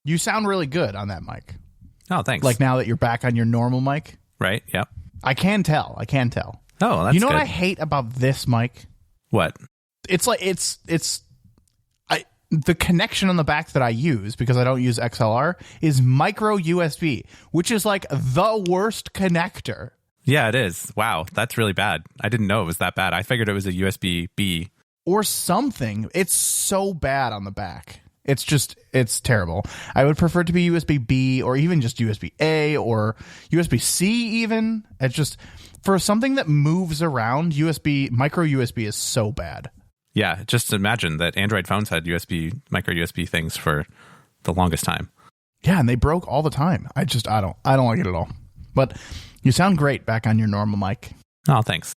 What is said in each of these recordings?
You sound really good on that mic. Oh, thanks. Like now that you're back on your normal mic. Right, yep. I can tell. Oh, that's good. You know what I hate about this mic? What? It's like the connection on the back that I use, because I don't use XLR, is micro USB, which is like the worst connector. Yeah, it is. Wow, that's really bad. I didn't know it was that bad. I figured it was a USB-B. Or something. It's so bad on the back. It's terrible. I would prefer it to be USB-B or even just USB-A or USB-C even. It's just, for something that moves around, micro USB is so bad. Yeah, just imagine that Android phones had micro USB things for the longest time. Yeah, and they broke all the time. I don't like it at all. But you sound great back on your normal mic. Oh, thanks.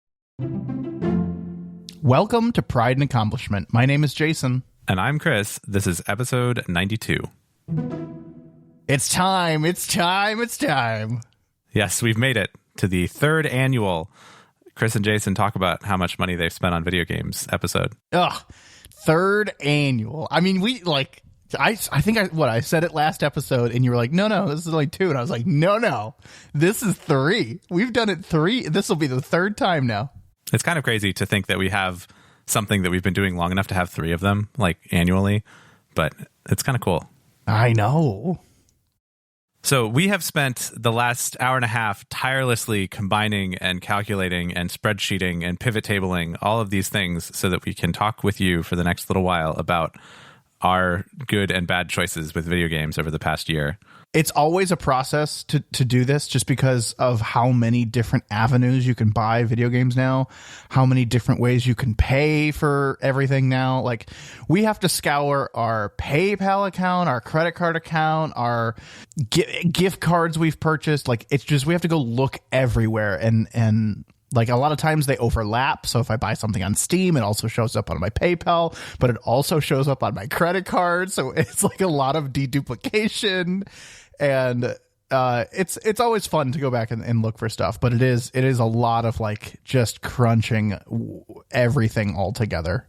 Welcome to Pride and Accomplishment. My name is Jason. And I'm Chris. This is episode 92. It's time. Yes, we've made it to the third annual Chris and Jason talk about how much money they've spent on video games episode. Ugh, third annual. I mean, I think I said it last episode, and you were like, no, this is only 2. And I was like, no, this is 3. We've done it 3. This will be the third time now. It's kind of crazy to think that we have something that we've been doing long enough to have 3 of them, like annually, but it's kind of cool. I know. So we have spent the last hour and a half tirelessly combining and calculating and spreadsheeting and pivot tabling all of these things so that we can talk with you for the next little while about our good and bad choices with video games over the past year. It's always a process to do this, just because of how many different avenues you can buy video games now, how many different ways you can pay for everything now. Like, we have to scour our PayPal account, our credit card account, our gift cards we've purchased. Like, it's just, we have to go look everywhere, and like, a lot of times they overlap. So if I buy something on Steam, it also shows up on my PayPal, but it also shows up on my credit card. So it's like a lot of deduplication, and it's always fun to go back and look for stuff. But it is a lot of like just crunching everything all together.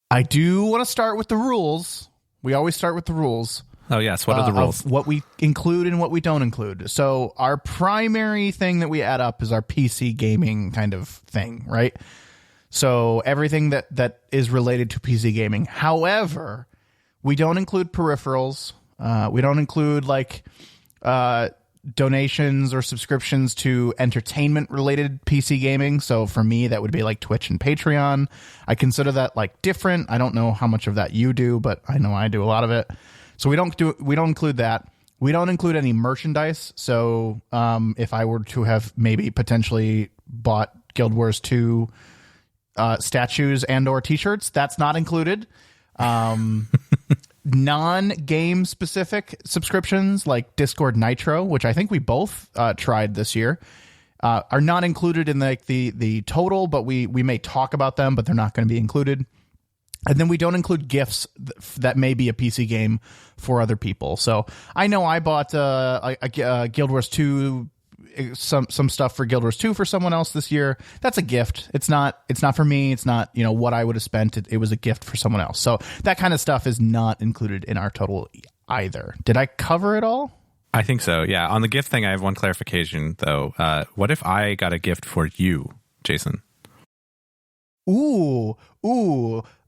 I do want to start with the rules. We always start with the rules. Oh, yes. What are the rules? What we include and what we don't include. So our primary thing that we add up is our PC gaming kind of thing, right? So everything that is related to PC gaming. However, we don't include peripherals. We don't include like donations or subscriptions to entertainment-related PC gaming. So for me, that would be like Twitch and Patreon. I consider that like different. I don't know how much of that you do, but I know I do a lot of it. So we don't include that. We don't include any merchandise. So if I were to have maybe potentially bought Guild Wars 2 statues and or t-shirts, that's not included. Non-game specific subscriptions like Discord Nitro, which I think we both tried this year, are not included in like the total, but we may talk about them, but they're not going to be included. And then we don't include gifts that may be a PC game for other people. So I know I bought a Guild Wars 2, some stuff for Guild Wars 2 for someone else this year. That's a gift. It's not for me. It's not, what I would have spent. It was a gift for someone else. So that kind of stuff is not included in our total either. Did I cover it all? I think so. Yeah. On the gift thing, I have one clarification though. What if I got a gift for you, Jason? Ooh.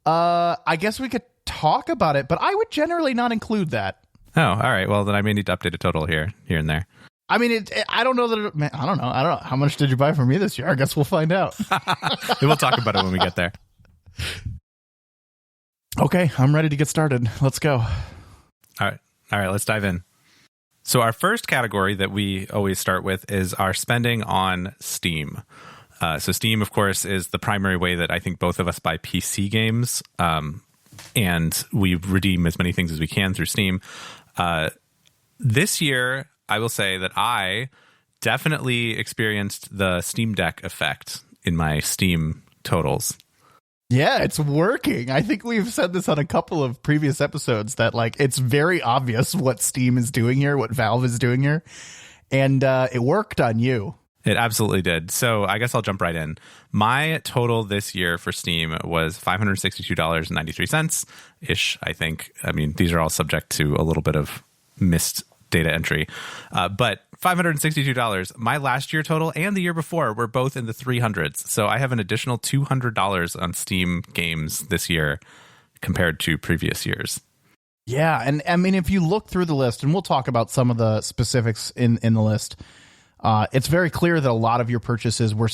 I guess we could talk about it, but I would generally not include that. Oh, all right. Well, then I may need to update a total here and there. I mean, I don't know that. I don't know. How much did you buy for me this year? I guess we'll find out. We'll talk about it when we get there. Okay, I'm ready to get started. Let's go. All right. Let's dive in. So our first category that we always start with is our spending on Steam. So Steam, of course, is the primary way that I think both of us buy PC games, and we redeem as many things as we can through Steam. This year, I will say that I definitely experienced the Steam Deck effect in my Steam totals. Yeah, it's working. I think we've said this on a couple of previous episodes that like it's very obvious what Steam is doing here, what Valve is doing here, and it worked on you. It absolutely did. So I guess I'll jump right in. My total this year for Steam was $562.93. ish, I think. I mean, these are all subject to a little bit of missed data entry. But $562, my last year total and the year before were both in the 300s. So I have an additional $200 on Steam games this year compared to previous years. Yeah, and I mean, if you look through the list, and we'll talk about some of the specifics in the list, it's very clear that a lot of your purchases were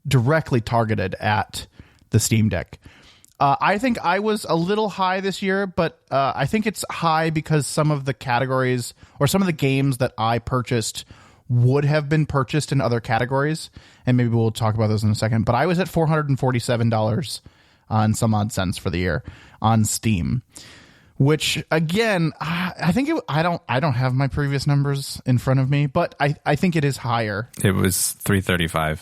directly targeted at the Steam Deck. I think I was a little high this year, but I think it's high because some of the categories or some of the games that I purchased would have been purchased in other categories, and maybe we'll talk about those in a second. But I was at $447 and some odd cents for the year on Steam. Which again, I think I don't have my previous numbers in front of me, but I think it is higher. It was $335.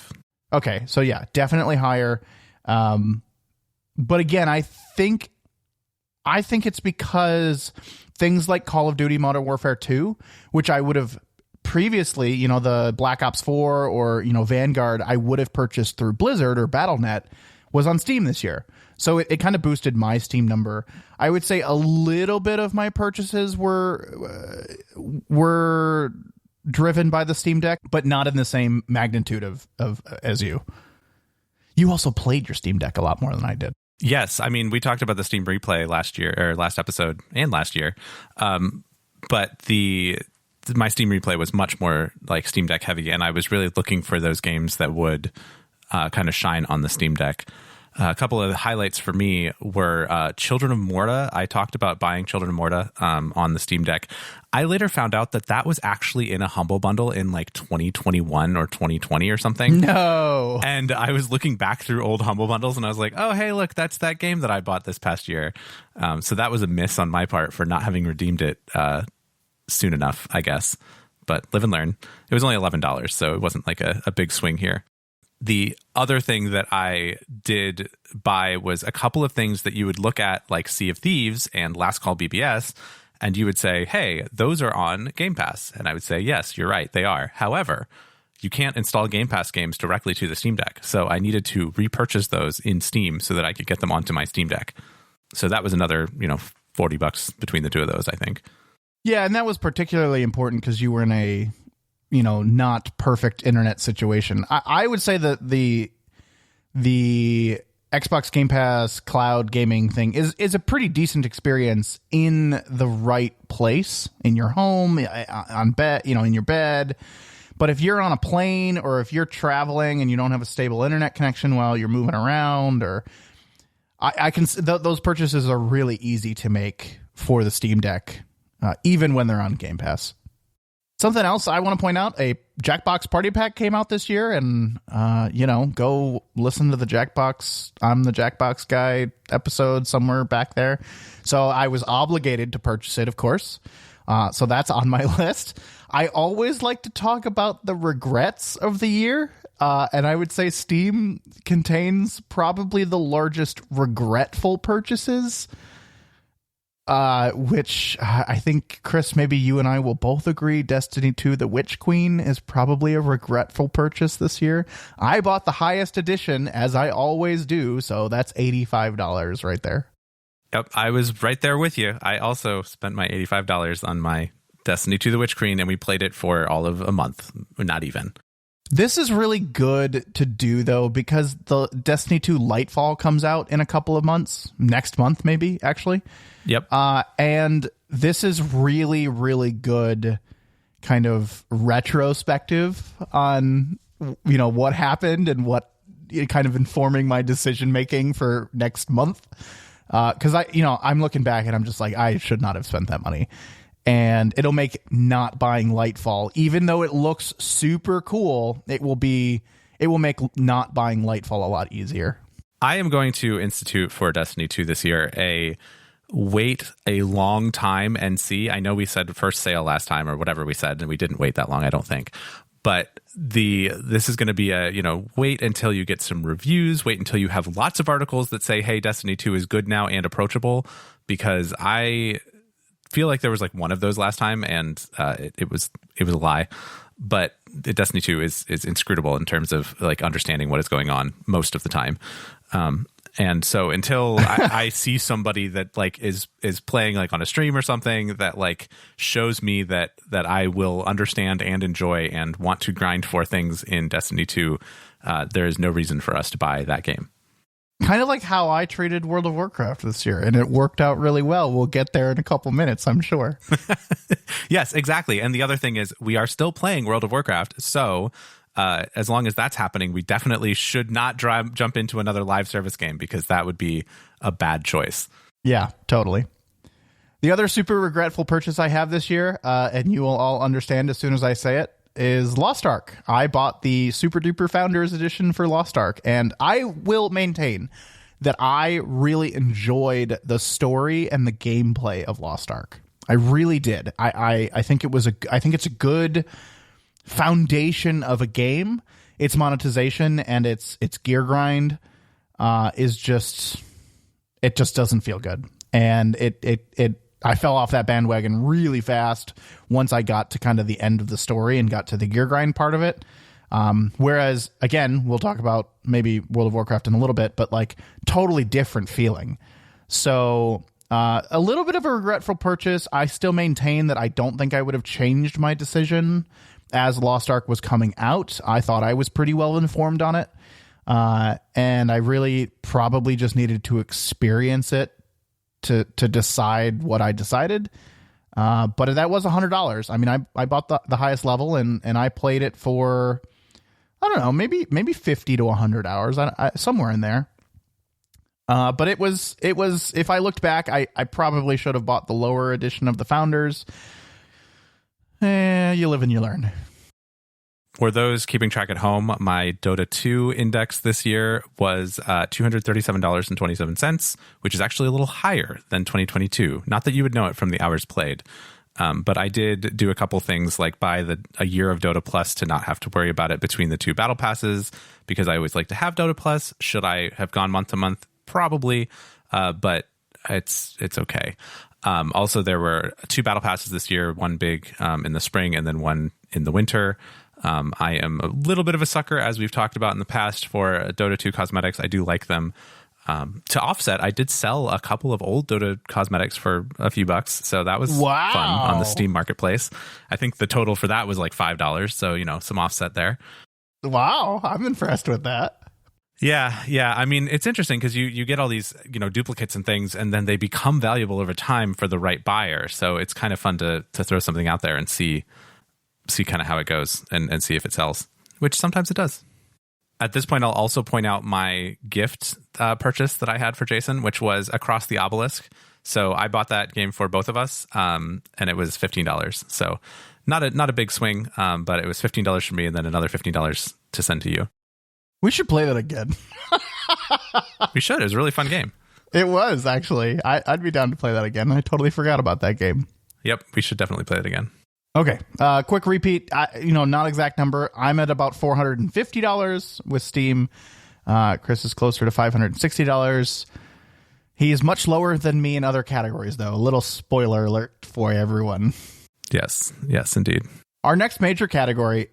Okay, so yeah, definitely higher. But again, I think it's because things like Call of Duty Modern Warfare 2, which I would have previously, the Black Ops 4 or Vanguard, I would have purchased through Blizzard or Battle.net, was on Steam this year. So it kind of boosted my Steam number. I would say a little bit of my purchases were driven by the Steam Deck, but not in the same magnitude of as you. You also played your Steam Deck a lot more than I did. Yes, I mean, we talked about the Steam Replay last episode and last year, but my Steam Replay was much more like Steam Deck heavy, and I was really looking for those games that would kind of shine on the Steam Deck. A couple of highlights for me were Children of Morta. I talked about buying Children of Morta on the Steam Deck. I later found out that was actually in a Humble Bundle in like 2021 or 2020 or something. No. And I was looking back through old Humble Bundles and I was like, oh, hey, look, that's that game that I bought this past year. So that was a miss on my part for not having redeemed it soon enough, I guess. But live and learn. It was only $11, so it wasn't like a big swing here. The other thing that I did buy was a couple of things that you would look at, like Sea of Thieves and Last Call BBS, and you would say, hey, those are on Game Pass. And I would say, yes, you're right, they are. However, you can't install Game Pass games directly to the Steam Deck. So I needed to repurchase those in Steam so that I could get them onto my Steam Deck. So that was another, $40 between the two of those, I think. Yeah, and that was particularly important because you were in a not perfect internet situation. I would say that the Xbox Game Pass cloud gaming thing is a pretty decent experience in the right place, in your home, on bed, in your bed. But if you're on a plane or if you're traveling and you don't have a stable internet connection while you're moving around, or those purchases are really easy to make for the Steam Deck, even when they're on Game Pass. Something else I want to point out, a Jackbox Party Pack came out this year, and, go listen to the Jackbox, I'm the Jackbox Guy episode somewhere back there. So I was obligated to purchase it, of course. So that's on my list. I always like to talk about the regrets of the year, and I would say Steam contains probably the largest regretful purchases. Which I think, Chris, maybe you and I will both agree Destiny 2 The Witch Queen is probably a regretful purchase this year. I bought the highest edition, as I always do, so that's $85 right there. Yep, I was right there with you. I also spent my $85 on my Destiny 2 The Witch Queen, and we played it for all of a month, not even. This is really good to do, though, because the Destiny 2 Lightfall comes out in a couple of months. Next month, maybe, actually. Yep. And this is really, really good kind of retrospective on, what happened and what kind of informing my decision making for next month. Because I'm looking back and I'm just like, I should not have spent that money. And it'll make not buying Lightfall, even though it looks super cool, it will make not buying Lightfall a lot easier. I am going to institute for Destiny 2 this year wait a long time and see. I know we said first sale last time or whatever we said, and we didn't wait that long, I don't think. But this is going to be wait until you get some reviews, wait until you have lots of articles that say, hey, Destiny 2 is good now and approachable, because I feel like there was like one of those last time, and it was a lie. But Destiny 2 is inscrutable in terms of like understanding what is going on most of the time. And so until I see somebody that like is playing like on a stream or something that like shows me that I will understand and enjoy and want to grind for things in Destiny 2, there is no reason for us to buy that game. Kind of like how I treated World of Warcraft this year, and it worked out really well. We'll get there in a couple minutes, I'm sure. Yes, exactly. And the other thing is we are still playing World of Warcraft, so as long as that's happening, we definitely should not jump into another live service game because that would be a bad choice. Yeah, totally. The other super regretful purchase I have this year, and you will all understand as soon as I say it, is Lost Ark. I bought the Super Duper Founders Edition for Lost Ark, and I will maintain that I really enjoyed the story and the gameplay of Lost Ark. I really did. I think it's a good foundation of a game. Its monetization and its gear grind is just doesn't feel good, and I fell off that bandwagon really fast once I got to kind of the end of the story and got to the gear grind part of it. Whereas, again, we'll talk about maybe World of Warcraft in a little bit, but like totally different feeling. So a little bit of a regretful purchase. I still maintain that I don't think I would have changed my decision as Lost Ark was coming out. I thought I was pretty well informed on it. And I really probably just needed to experience it to decide what I decided. But that was $100. I mean, I bought the highest level and I played it for, I don't know, maybe 50 to 100 hours, somewhere in there. But it was, if I looked back, I probably should have bought the lower edition of the Founders. You live and you learn. For those keeping track at home, my Dota 2 index this year was $237.27, which is actually a little higher than 2022. Not that you would know it from the hours played, but I did do a couple things like buy a year of Dota Plus to not have to worry about it between the two battle passes, because I always like to have Dota Plus. Should I have gone month to month? Probably, but it's okay. Also, there were 2 battle passes this year, one big in the spring and then one in the winter. I am a little bit of a sucker, as we've talked about in the past, for Dota 2 cosmetics. I do like them. To offset, I did sell a couple of old Dota cosmetics for a few bucks, so that was fun on the Steam marketplace. I think the total for that was like $5, so some offset there. Wow, I'm impressed with that. Yeah. I mean, it's interesting because you get all these duplicates and things, and then they become valuable over time for the right buyer. So it's kind of fun to throw something out there and see kind of how it goes and see if it sells, which sometimes it does. At this point, I'll also point out my gift purchase that I had for Jason, which was Across the Obelisk. So I bought that game for both of us, and it was $15. So not a big swing, but it was $15 for me and then another $15 to send to you. We should play that again. We should. It was a really fun game. It was, actually. I'd be down to play that again. I totally forgot about that game. Yep, we should definitely play it again. Okay, quick repeat. Not exact number. I'm at about $450 with Steam. Chris is closer to $560. He is much lower than me in other categories, though. A little spoiler alert for everyone. Yes, indeed. Our next major category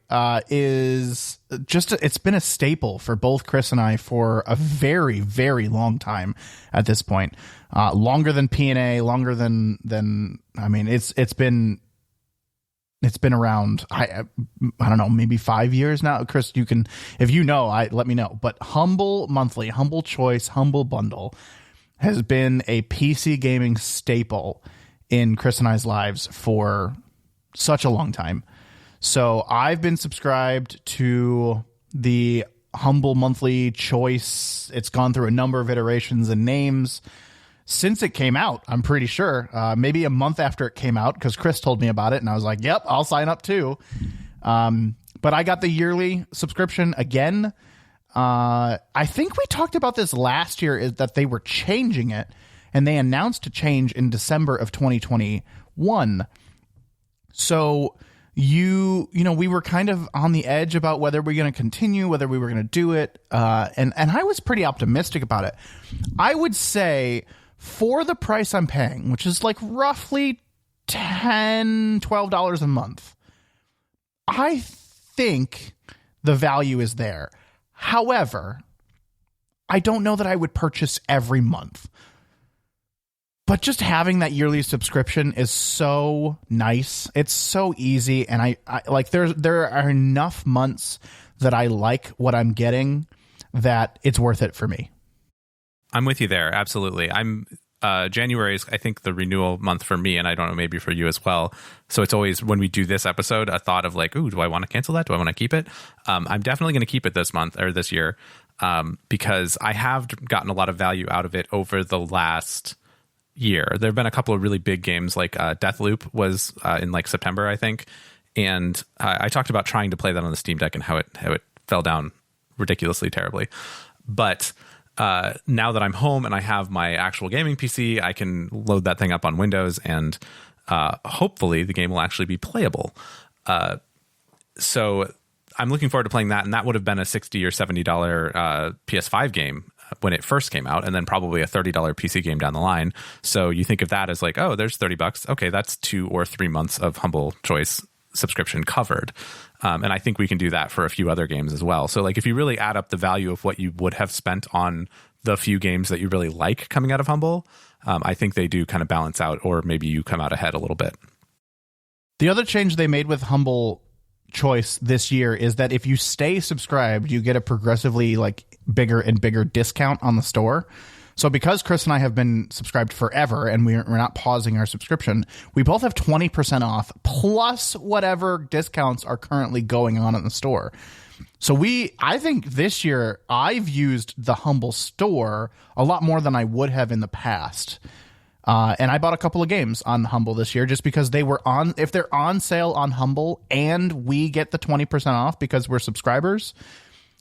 is it's been a staple for both Chris and I for a very, very long time at this point. Longer than P&A, longer than I mean, it's been around, I don't know, maybe 5 years now. Chris, you can, if you know, let me know. But Humble Monthly, Humble Choice, Humble Bundle has been a PC gaming staple in Chris and I's lives for such a long time. So I've been subscribed to the Humble Monthly Choice. It's gone through a number of iterations and names since it came out, I'm pretty sure. Maybe a month after it came out, because Chris told me about it, and I was like, yep, I'll sign up too. But I got the yearly subscription again. I think we talked about this last year, is that they were changing it, and they announced a change in December of 2021. So we were kind of on the edge about whether we're going to continue, whether we were going to do it. And I was pretty optimistic about it. I would say for the price I'm paying, which is like roughly $10, $12 a month, I think the value is there. However, I don't know that I would purchase every month. But just having that yearly subscription is so nice. It's so easy, and I like there are enough months that I like what I'm getting that it's worth it for me. I'm with you there. Absolutely. January is, I think, the renewal month for me, and I don't know, maybe for you as well. So it's always, when we do this episode, a thought of like, ooh, do I want to cancel that? Do I want to keep it? I'm definitely going to keep it this month or this year, because I have gotten a lot of value out of it over the last year. There have been a couple of really big games, like Deathloop was in like September, I think. And I talked about trying to play that on the Steam Deck and how it fell down ridiculously terribly. But now that I'm home and I have my actual gaming PC, I can load that thing up on Windows, and hopefully the game will actually be playable. So I'm looking forward to playing that, and that would have been a $60 or $70 PS5 game when it first came out, and then probably a $30 PC game down the line. So you think of that as like, oh, there's $30. Okay, that's 2 or 3 months of Humble Choice subscription covered. And I think we can do that for a few other games as well. So like if you really add up the value of what you would have spent on the few games that you really like coming out of Humble, I think they do kind of balance out, or maybe you come out ahead a little bit. The other change they made with Humble Choice this year is that if you stay subscribed, you get a progressively like bigger and bigger discount on the store. So because Chris and I have been subscribed forever and we're not pausing our subscription, we both have 20% off plus whatever discounts are currently going on in the store. So I think this year I've used the Humble store a lot more than I would have in the past. And I bought a couple of games on Humble this year just because they were on, if they're on sale on Humble and we get the 20% off because we're subscribers,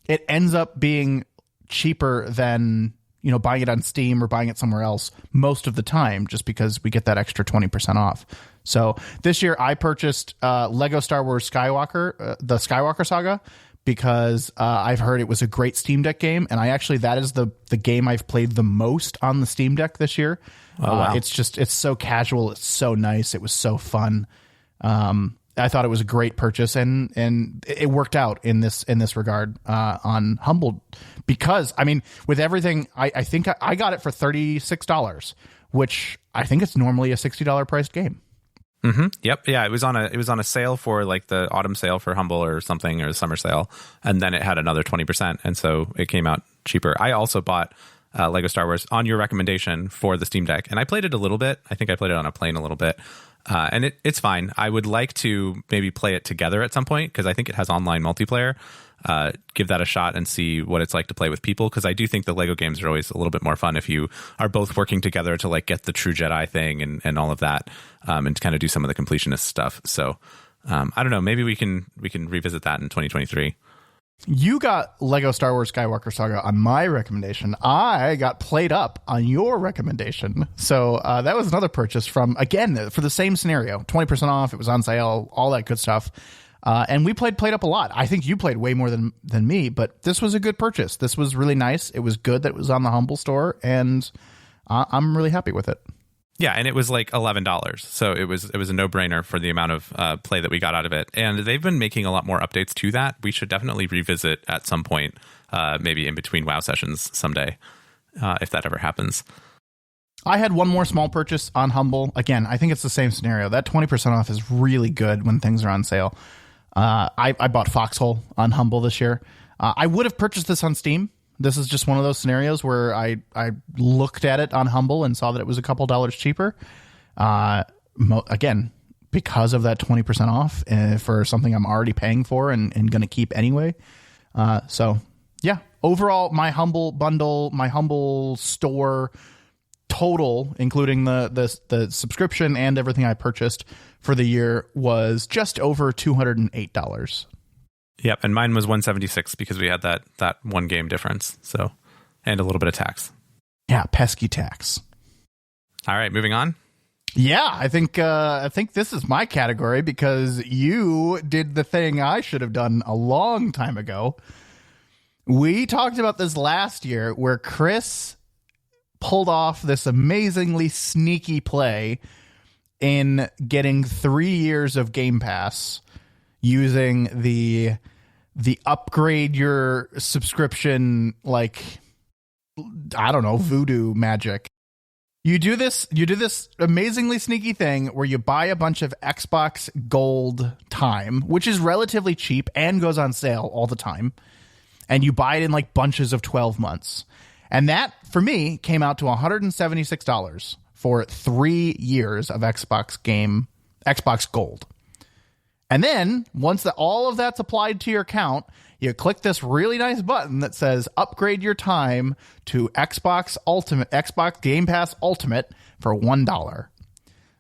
it ends up being cheaper than, you know, buying it on Steam or buying it somewhere else most of the time, just because we get that extra 20% off. So this year I purchased Lego Star Wars Skywalker, the Skywalker Saga, because I've heard it was a great Steam Deck game. And that is the game I've played the most on the Steam Deck this year. Oh, wow. It's so casual. It's so nice. It was so fun. I thought it was a great purchase, and it worked out in this regard on Humble, because I mean, with everything, I think I got it for $36, which I think it's normally a $60 priced game. Mm-hmm. Yep. Yeah. It was on a sale for like the autumn sale for Humble or something, or the summer sale, and then it had another 20%, and so it came out cheaper. I also bought Lego Star Wars on your recommendation for the Steam Deck, and I played it a little bit. I think I played it on a plane a little bit. And it's fine. I would like to maybe play it together at some point, because I think it has online multiplayer. Give that a shot and see what it's like to play with people, because I do think the Lego games are always a little bit more fun if you are both working together to like get the true Jedi thing and all of that, and to kind of do some of the completionist stuff. So I don't know. Maybe we can revisit that in 2023. You got Lego Star Wars Skywalker Saga on my recommendation. I got Played Up on your recommendation. So that was another purchase from, again, for the same scenario. 20% off. It was on sale. All that good stuff. And we played Up a lot. I think you played way more than me, but this was a good purchase. This was really nice. It was good that it was on the Humble store, and I'm really happy with it. Yeah, and it was like $11, so it was a no-brainer for the amount of play that we got out of it. And they've been making a lot more updates to that. We should definitely revisit at some point, maybe in between WoW sessions someday, if that ever happens. I had one more small purchase on Humble. Again, I think it's the same scenario. That 20% off is really good when things are on sale. I bought Foxhole on Humble this year. I would have purchased this on Steam. This is just one of those scenarios where I looked at it on Humble and saw that it was a couple dollars cheaper. Again, because of that 20% off for something I'm already paying for and going to keep anyway. So, yeah, overall, my Humble bundle, my Humble store total, including the subscription and everything I purchased for the year, was just over $208. Yep, and mine was $176 because we had that one game difference, so, and a little bit of tax. Yeah, pesky tax. All right, moving on. Yeah, I think this is my category, because you did the thing I should have done a long time ago. We talked about this last year, where Chris pulled off this amazingly sneaky play in getting 3 years of Game Pass using the upgrade your subscription, like, I don't know, voodoo magic. You do this amazingly sneaky thing where you buy a bunch of Xbox Gold time, which is relatively cheap and goes on sale all the time. And you buy it in like bunches of 12 months. And that, for me, came out to $176 for 3 years of Xbox Gold. And then once all of that's applied to your account, you click this really nice button that says upgrade your time to Xbox Game Pass Ultimate for $1.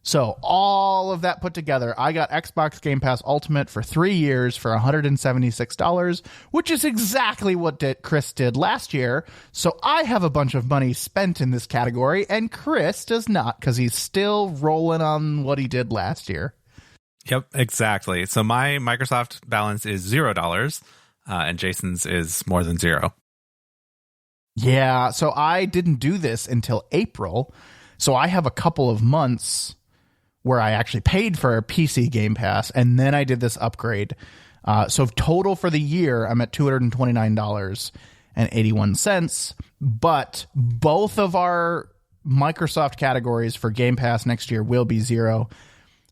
So all of that put together, I got Xbox Game Pass Ultimate for 3 years for $176, which is exactly what Chris did last year. So I have a bunch of money spent in this category, and Chris does not, because he's still rolling on what he did last year. Yep, exactly. So my Microsoft balance is $0, and Jason's is more than zero. Yeah, so I didn't do this until April. So I have a couple of months where I actually paid for a PC Game Pass, and then I did this upgrade. So total for the year, I'm at $229.81. But both of our Microsoft categories for Game Pass next year will be zero,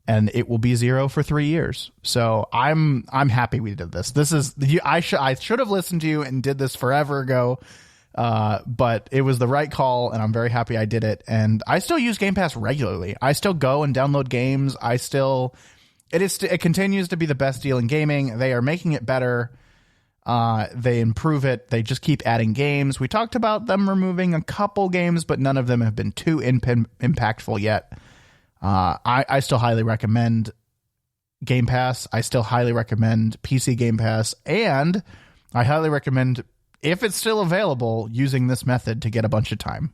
and it will be zero for 3 years. So I'm happy we did this. I should have listened to you and did this forever ago. But it was the right call, and I'm very happy I did it. And I still use Game Pass regularly. I still go and download games. It continues to be the best deal in gaming. They are making it better. They improve it. They just keep adding games. We talked about them removing a couple games, but none of them have been too impactful yet. I still highly recommend Game Pass. I still highly recommend PC Game Pass, and I highly recommend, if it's still available, using this method to get a bunch of time.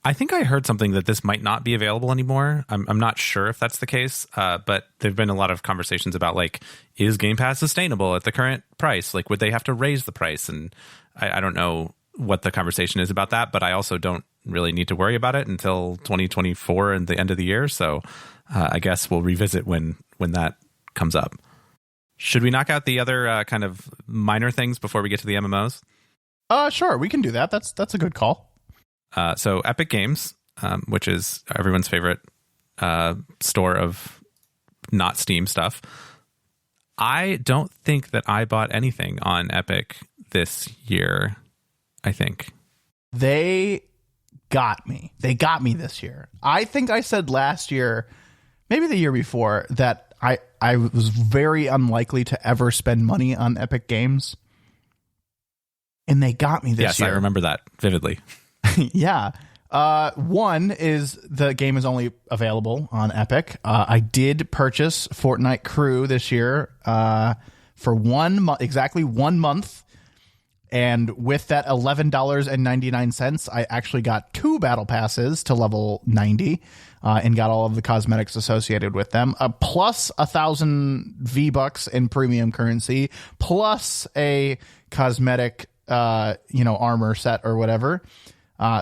I think I heard something that this might not be available anymore. I'm not sure if that's the case, but there've been a lot of conversations about, like, is Game Pass sustainable at the current price? Like, would they have to raise the price? And I don't know what the conversation is about that, but I also don't really need to worry about it until 2024 and the end of the year. So I guess we'll revisit when that comes up. Should we knock out the other kind of minor things before we get to the MMOs? Sure, we can do that. That's a good call. So Epic Games, which is everyone's favorite store of not Steam stuff. I don't think that I bought anything on Epic this year, I think. They got me. They got me this year. I think I said last year, maybe the year before, that I was very unlikely to ever spend money on Epic Games. And they got me this year. Yes, I remember that vividly. Yeah. One is the game is only available on Epic. I did purchase Fortnite Crew this year for exactly 1 month. And with that $11.99, I actually got 2 battle passes to level 90 and got all of the cosmetics associated with them, plus 1,000 V-Bucks in premium currency, plus a cosmetic armor set or whatever.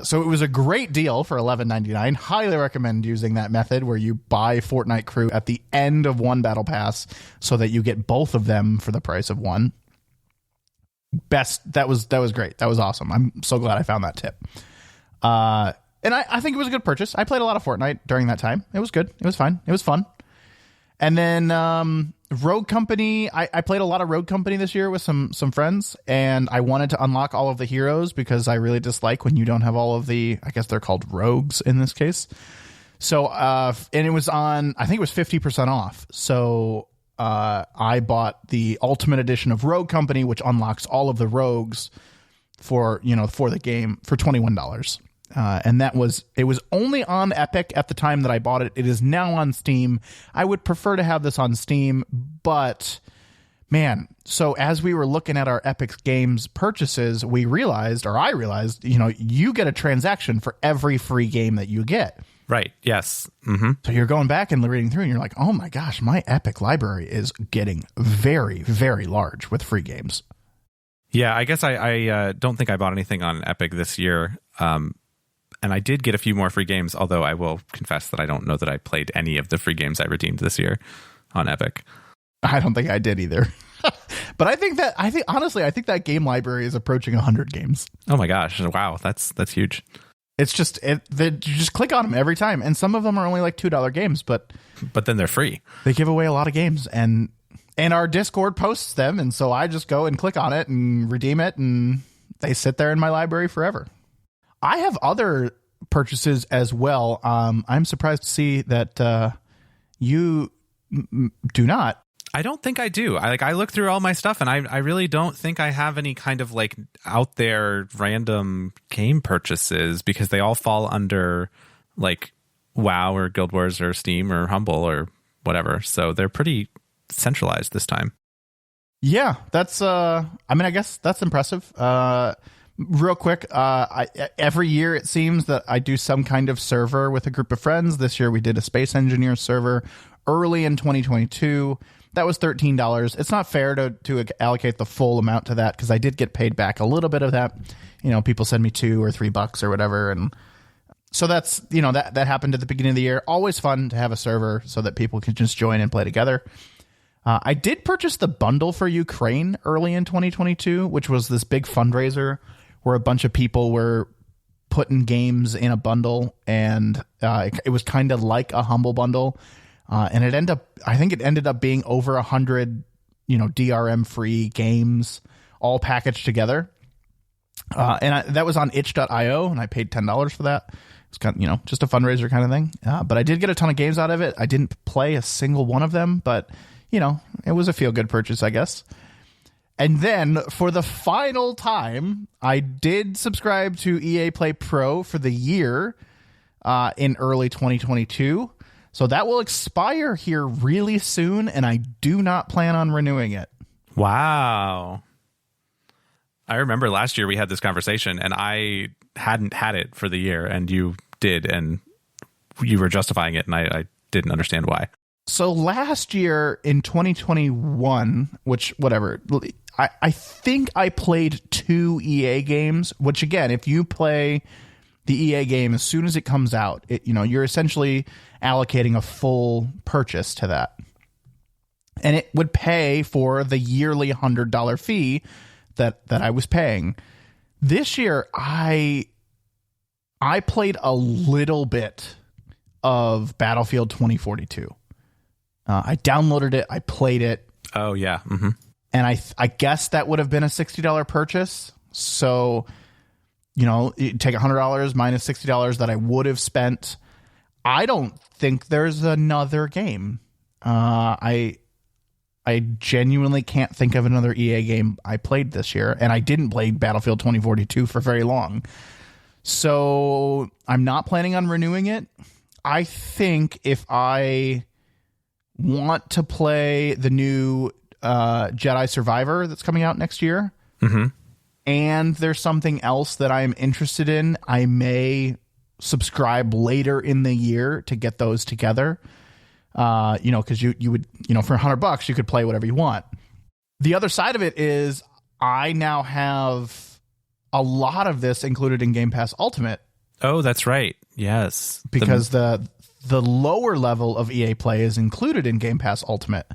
So it was a great deal for $11.99. Highly recommend using that method where you buy Fortnite Crew at the end of one battle pass so that you get both of them for the price of one. That was great. That was awesome. I'm so glad I found that tip. And I think it was a good purchase. I played a lot of Fortnite during that time. It was good. It was fine. It was fun. And then Rogue Company, I played a lot of Rogue Company this year with some friends, and I wanted to unlock all of the heroes because I really dislike when you don't have all of the, I guess they're called rogues in this case. So, and it was on, I think it was 50% off. So I bought the Ultimate Edition of Rogue Company, which unlocks all of the rogues for the game for $21. And it was only on Epic at the time that I bought it. It is now on Steam. I would prefer to have this on Steam, but man, so as we were looking at our Epic Games purchases, I realized, you get a transaction for every free game that you get. Right. Yes. Mm-hmm. So you're going back and reading through and you're like, oh my gosh, my Epic library is getting very, very large with free games. Yeah, I guess I don't think I bought anything on Epic this year. And I did get a few more free games, although I will confess that I don't know that I played any of the free games I redeemed this year on Epic. I don't think I did either. But I think honestly, I think that game library is approaching 100 games. Oh my gosh. Wow. That's huge. It's just, you just click on them every time. And some of them are only like $2 games, but then they're free. They give away a lot of games, and our Discord posts them. And so I just go and click on it and redeem it, and they sit there in my library forever. I have other purchases as well. I'm surprised to see that you do not. I don't think I do. I look through all my stuff, and I really don't think I have any kind of like out there random game purchases, because they all fall under like WoW or Guild Wars or Steam or Humble or whatever. So they're pretty centralized this time. Yeah, that's I guess that's impressive. Real quick, every year it seems that I do some kind of server with a group of friends. This year we did a Space Engineer server early in 2022. That was $13. It's not fair to allocate the full amount to that, because I did get paid back a little bit of that. People send me $2 or $3 or whatever, and so that's that happened at the beginning of the year. Always fun to have a server so that people can just join and play together. I did purchase the bundle for Ukraine early in 2022, which was this big fundraiser where a bunch of people were putting games in a bundle, and it was kind of like a Humble bundle. And I think it ended up being over 100, DRM free games all packaged together. And that was on itch.io, and I paid $10 for that. It's kind of, just a fundraiser kind of thing. But I did get a ton of games out of it. I didn't play a single one of them, but it was a feel good purchase, I guess. And then for the final time, I did subscribe to EA Play Pro for the year in early 2022. So that will expire here really soon, and I do not plan on renewing it. Wow. I remember last year we had this conversation, and I hadn't had it for the year, and you did, and you were justifying it, and I didn't understand why. So last year in 2021, which, whatever, I think I played 2 EA games, which, again, if you play the EA game as soon as it comes out, you're essentially allocating a full purchase to that, and it would pay for the yearly $100 fee that I was paying. This year, I played a little bit of Battlefield 2042. I downloaded it, I played it. Oh yeah, mm-hmm. And I guess that would have been a $60 purchase. So you take $100 minus $60 that I would have spent. I don't think there's another game. I genuinely can't think of another EA game I played this year, and I didn't play Battlefield 2042 for very long. So I'm not planning on renewing it. I think if I want to play the new Jedi Survivor that's coming out next year, mm-hmm. and there's something else that I'm interested in, I may subscribe later in the year to get those together. Because you would, for $100 you could play whatever you want. The other side of it is I now have a lot of this included in Game Pass Ultimate. Oh, that's right. Yes, because the lower level of EA Play is included in Game Pass Ultimate.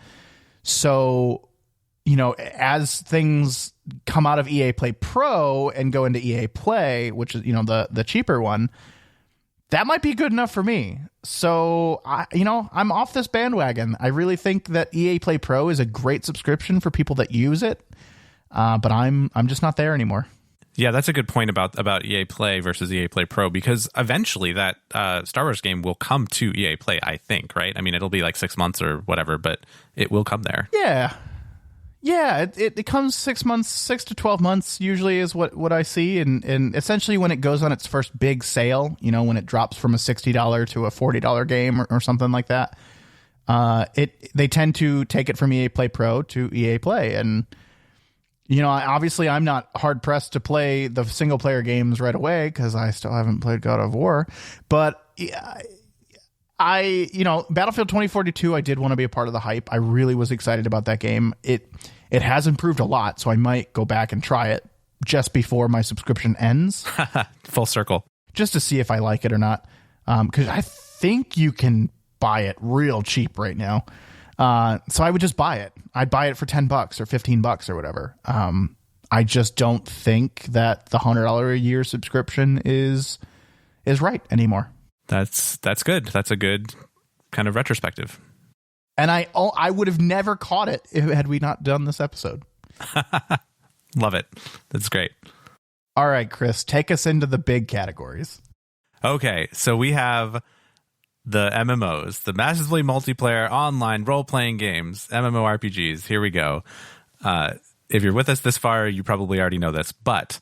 So, as things come out of EA Play Pro and go into EA Play, which is, the cheaper one, that might be good enough for me. So, I'm off this bandwagon. I really think that EA Play Pro is a great subscription for people that use it. But I'm just not there anymore. Yeah, that's a good point about EA Play versus EA Play Pro, because eventually that Star Wars game will come to EA Play, I think, right? I mean, it'll be like 6 months or whatever, but it will come there. Yeah. Yeah, it comes 6 months, 6 to 12 months usually is what I see. And essentially when it goes on its first big sale, when it drops from a $60 to a $40 game or something like that, they tend to take it from EA Play Pro to EA Play. And, obviously I'm not hard pressed to play the single player games right away because I still haven't played God of War. But Battlefield 2042, I did want to be a part of the hype. I really was excited about that game. It has improved a lot, so I might go back and try it just before my subscription ends. Full circle. Just to see if I like it or not. Because I think you can buy it real cheap right now. So I would just buy it. I'd buy it for $10 or $15 or whatever. I just don't think that the $100 a year subscription is right anymore. That's good. That's a good kind of retrospective. And I would have never caught it had we not done this episode. Love it. That's great. All right, Chris, take us into the big categories. Okay, so we have the MMOs, the massively multiplayer online role-playing games, MMORPGs. Here we go. If you're with us this far, you probably already know this, but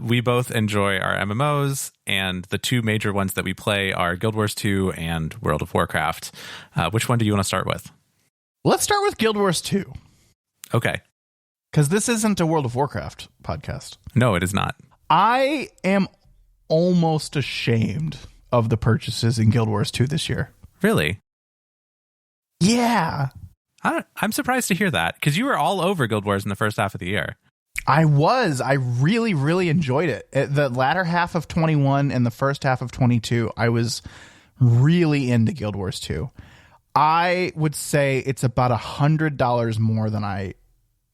we both enjoy our MMOs, and the two major ones that we play are Guild Wars 2 and World of Warcraft. Which one do you want to start with? Let's start with Guild Wars 2. Okay. Because this isn't a World of Warcraft podcast. No, it is not. I am almost ashamed of the purchases in Guild Wars 2 this year. Really? Yeah. I'm surprised to hear that, because you were all over Guild Wars in the first half of the year. I was. I really, really enjoyed it. The latter half of 21 and the first half of 22, I was really into Guild Wars 2. I would say it's about $100 more than I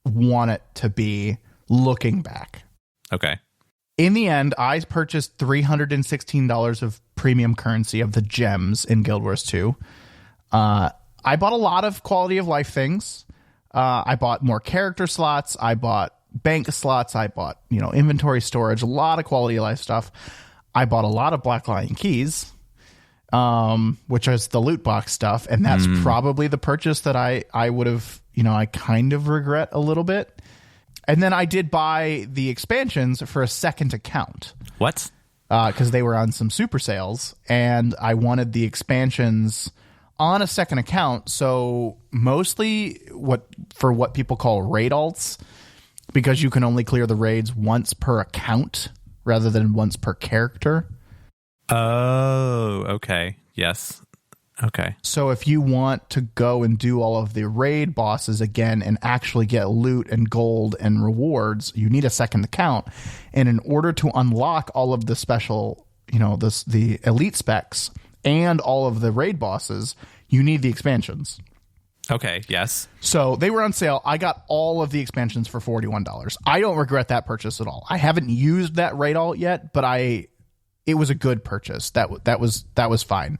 want it to be looking back. Okay. In the end, I purchased $316 of premium currency of the gems in Guild Wars 2. I bought a lot of quality of life things. I bought more character slots. I bought bank slots. I bought, inventory storage, a lot of quality of life stuff. I bought a lot of Black Lion keys, which is the loot box stuff. And that's probably the purchase that I would have, I kind of regret a little bit. And then I did buy the expansions for a second account. What? Because they were on some super sales, and I wanted the expansions on a second account. So mostly what people call raid alts, because you can only clear the raids once per account rather than once per character. Oh, okay. Yes. Okay. So if you want to go and do all of the raid bosses again and actually get loot and gold and rewards, you need a second account. And in order to unlock all of the special, the elite specs and all of the raid bosses, you need the expansions. Okay, yes. So they were on sale. I got all of the expansions for $41. I don't regret that purchase at all. I haven't used that raid alt yet, but it was a good purchase. That was fine.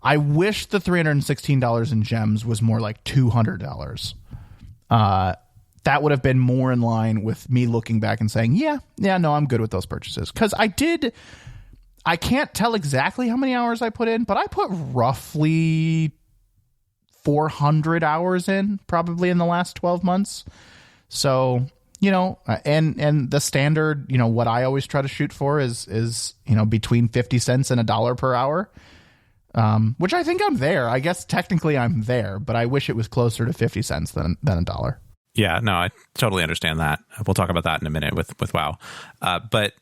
I wish the $316 in gems was more like $200. That would have been more in line with me looking back and saying, no, I'm good with those purchases. Because I can't tell exactly how many hours I put in, but I put roughly 400 hours in probably in the last 12 months. So, and the standard, what I always try to shoot for is between 50 cents and $1 per hour. Which I think I'm there. I guess technically I'm there, but I wish it was closer to 50 cents than $1. Yeah, no, I totally understand that. We'll talk about that in a minute with WoW. But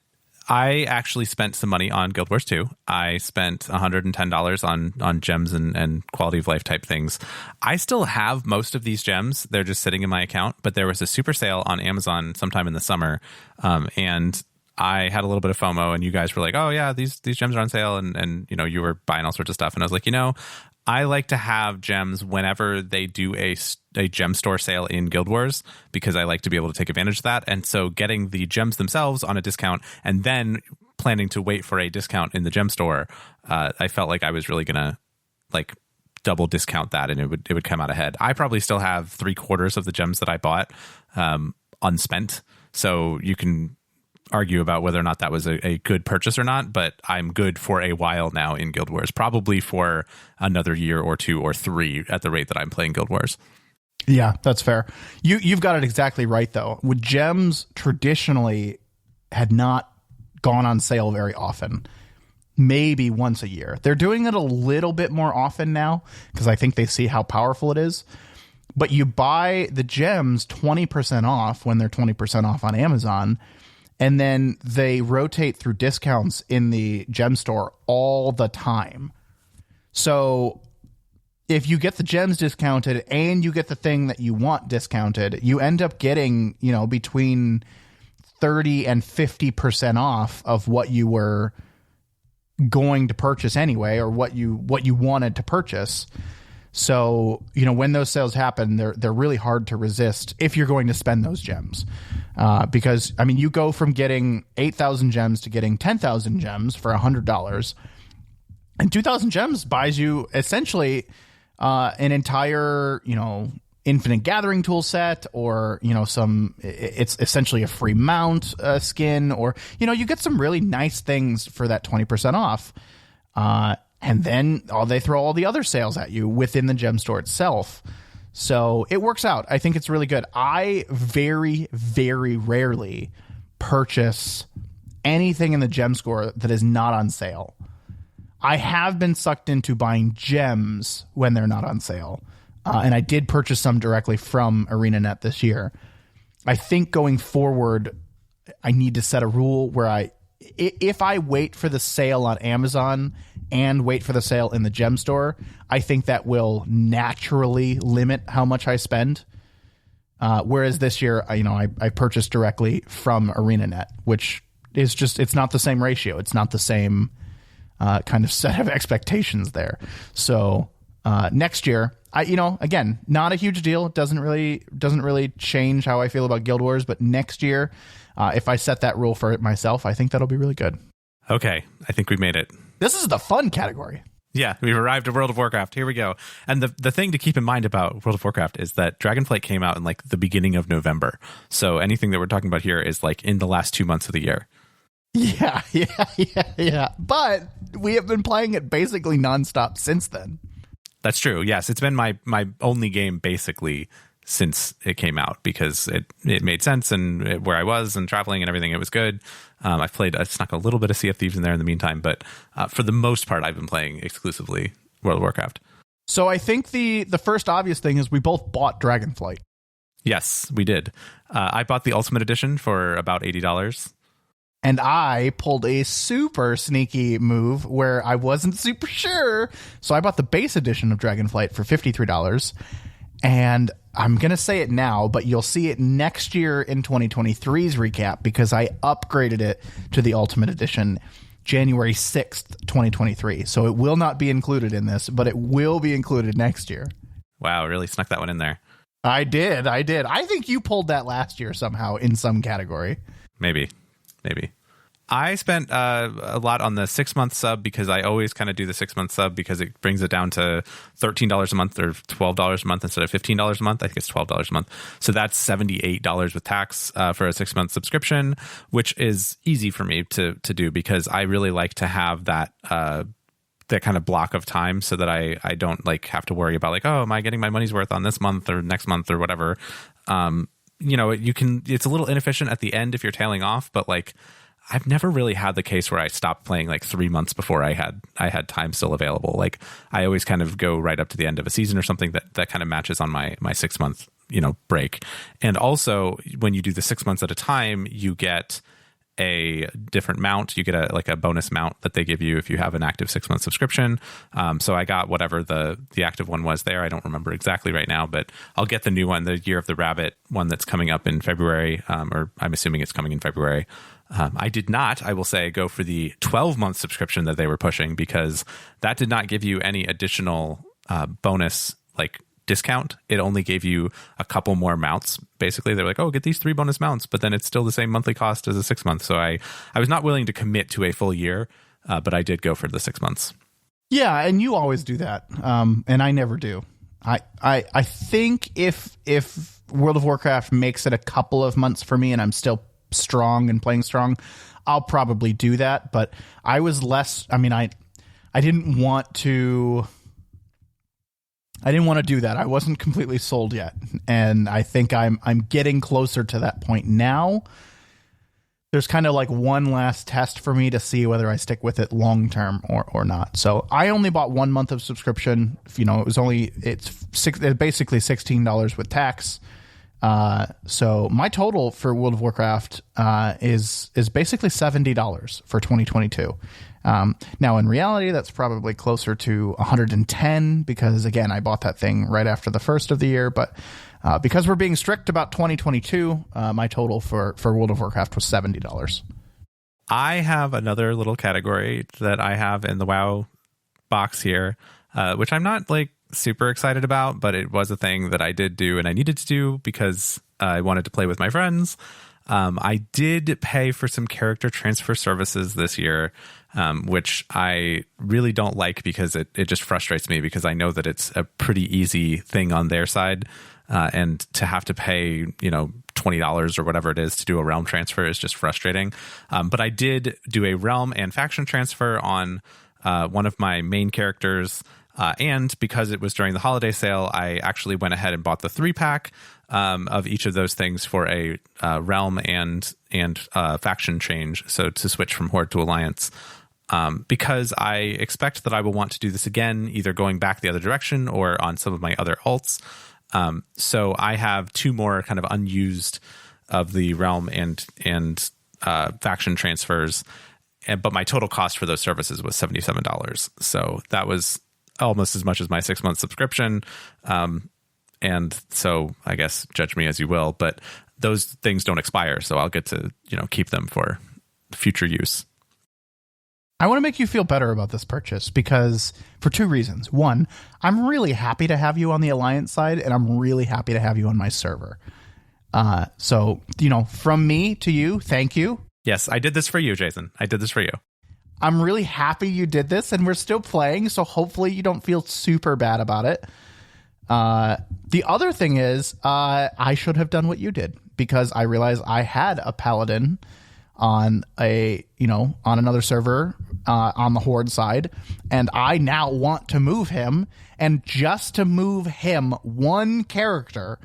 I actually spent some money on Guild Wars 2. I spent $110 on gems and quality of life type things. I still have most of these gems. They're just sitting in my account, but there was a super sale on Amazon sometime in the summer. And I had a little bit of FOMO, and you guys were like, oh yeah, these gems are on sale. And you were buying all sorts of stuff. And I was like, I like to have gems whenever they do a gem store sale in Guild Wars, because I like to be able to take advantage of that. And so getting the gems themselves on a discount and then planning to wait for a discount in the gem store, I felt like I was really going to double discount that, and it would come out ahead. I probably still have 3/4 of the gems that I bought unspent. So you can argue about whether or not that was a good purchase or not, but I'm good for a while now in Guild Wars, probably for another year or 2 or 3 at the rate that I'm playing Guild Wars. Yeah, that's fair. You've got it exactly right, though. With gems, traditionally had not gone on sale very often, maybe once a year. They're doing it a little bit more often now because I think they see how powerful it is. But you buy the gems 20% off when they're 20% off on Amazon, and then they rotate through discounts in the gem store all the time. So if you get the gems discounted and you get the thing that you want discounted, you end up getting, between 30 and 50% off of what you were going to purchase anyway, or what you wanted to purchase. So, when those sales happen, they're really hard to resist if you're going to spend those gems. Because, you go from getting 8,000 gems to getting 10,000 gems for $100. And 2,000 gems buys you essentially an entire, Infinite Gathering tool set, or, it's essentially a free mount skin, or, you get some really nice things for that 20% off. And then they throw all the other sales at you within the gem store itself. So it works out. I think it's really good. I very, very rarely purchase anything in the gem store that is not on sale. I have been sucked into buying gems when they're not on sale. And I did purchase some directly from ArenaNet this year. I think going forward, I need to set a rule where if I wait for the sale on Amazon and wait for the sale in the gem store, I think that will naturally limit how much I spend. Whereas this year, I purchased directly from ArenaNet, which is it's not the same ratio. It's not the same kind of set of expectations there. So next year, again, not a huge deal. It doesn't really change how I feel about Guild Wars. But next year, if I set that rule for it myself, I think that'll be really good. Okay, I think we made it. This is the fun category. Yeah, we've arrived at World of Warcraft. Here we go. And the thing to keep in mind about World of Warcraft is that Dragonflight came out in the beginning of November. So anything that we're talking about here is in the last 2 months of the year. Yeah. But we have been playing it basically nonstop since then. That's true. Yes, it's been my only game basically since it came out, because it made sense, and where I was and traveling and everything, it was good. I snuck a little bit of Sea of Thieves in there in the meantime, but for the most part, I've been playing exclusively World of Warcraft. So I think the first obvious thing is we both bought Dragonflight. Yes, we did. I bought the Ultimate Edition for about $80. And I pulled a super sneaky move where I wasn't super sure. So I bought the base edition of Dragonflight for $53. And I'm going to say it now, but you'll see it next year in 2023's recap, because I upgraded it to the Ultimate Edition January 6th, 2023. So it will not be included in this, but it will be included next year. Wow, really snuck that one in there. I did. I think you pulled that last year somehow in some category. Maybe. I spent a lot on the 6-month sub, because I always kind of do the 6-month sub because it brings it down to $13 a month or $12 a month instead of $15 a month. I think it's $12 a month. So that's $78 with tax for a 6-month subscription, which is easy for me to do, because I really like to have that kind of block of time so that I don't have to worry about am I getting my money's worth on this month or next month or whatever. It's a little inefficient at the end if you're tailing off, but I've never really had the case where I stopped playing 3 months before I had time still available. I always kind of go right up to the end of a season or something that kind of matches on my 6-month, break. And also when you do the 6 months at a time, you get a different mount. You get a bonus mount that they give you if you have an active 6-month subscription. So I got whatever the active one was there. I don't remember exactly right now, but I'll get the new one, the Year of the Rabbit one that's coming up in February, or I'm assuming it's coming in February. I did not, I will say, go for the 12-month subscription that they were pushing, because that did not give you any additional bonus discount. It only gave you a couple more mounts. Basically, they're get these 3 bonus mounts, but then it's still the same monthly cost as a 6 month. So I was not willing to commit to a full year, but I did go for the 6 months. Yeah, and you always do that, and I never do. I think if World of Warcraft makes it a couple of months for me and I'm still strong and playing strong, I'll probably do that. But I was less, I didn't want to do that. I wasn't completely sold yet, and I think I'm getting closer to that point now. There's kind of one last test for me to see whether I stick with it long term or not. So I only bought 1 month of subscription. It's basically $16 with tax. So my total for World of Warcraft is basically $70 for 2022. Now in reality, that's probably closer to $110, because again, I bought that thing right after the first of the year. But because we're being strict about 2022, my total for World of Warcraft was $70. I have another little category that I have in the WoW box here, which I'm not super excited about, but it was a thing that I did do and I needed to do because I wanted to play with my friends. I did pay for some character transfer services this year, which I really don't like because it just frustrates me because I know that it's a pretty easy thing on their side. And to have to pay, $20 or whatever it is to do a realm transfer is just frustrating. But I did do a realm and faction transfer on one of my main characters. And because it was during the holiday sale, I actually went ahead and bought the 3-pack of each of those things for a realm and faction change. So to switch from Horde to Alliance. Because I expect that I will want to do this again, either going back the other direction or on some of my other alts. So I have 2 more kind of unused of the realm and faction transfers, but my total cost for those services was $77. So that was almost as much as my 6-month subscription. And so I guess judge me as you will, but those things don't expire. So I'll get to, keep them for future use. I want to make you feel better about this purchase because for 2 reasons. One, I'm really happy to have you on the Alliance side, and I'm really happy to have you on my server. So, from me to you, thank you. Yes, I did this for you, Jason. I did this for you. I'm really happy you did this, and we're still playing, so hopefully you don't feel super bad about it. The other thing is, I should have done what you did because I realized I had a paladin on on another server on the Horde side, and I now want to move him, and just to move him one character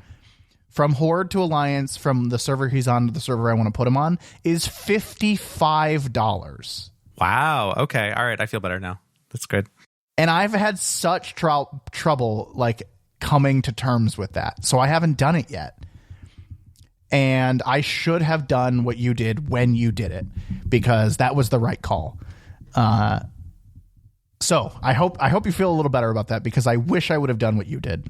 from Horde to Alliance from the server he's on to the server I want to put him on is $55. Wow. Okay. All right. I feel better now. That's good. And I've had such trouble coming to terms with that. So I haven't done it yet. And I should have done what you did when you did it because that was the right call. So I hope you feel a little better about that because I wish I would have done what you did.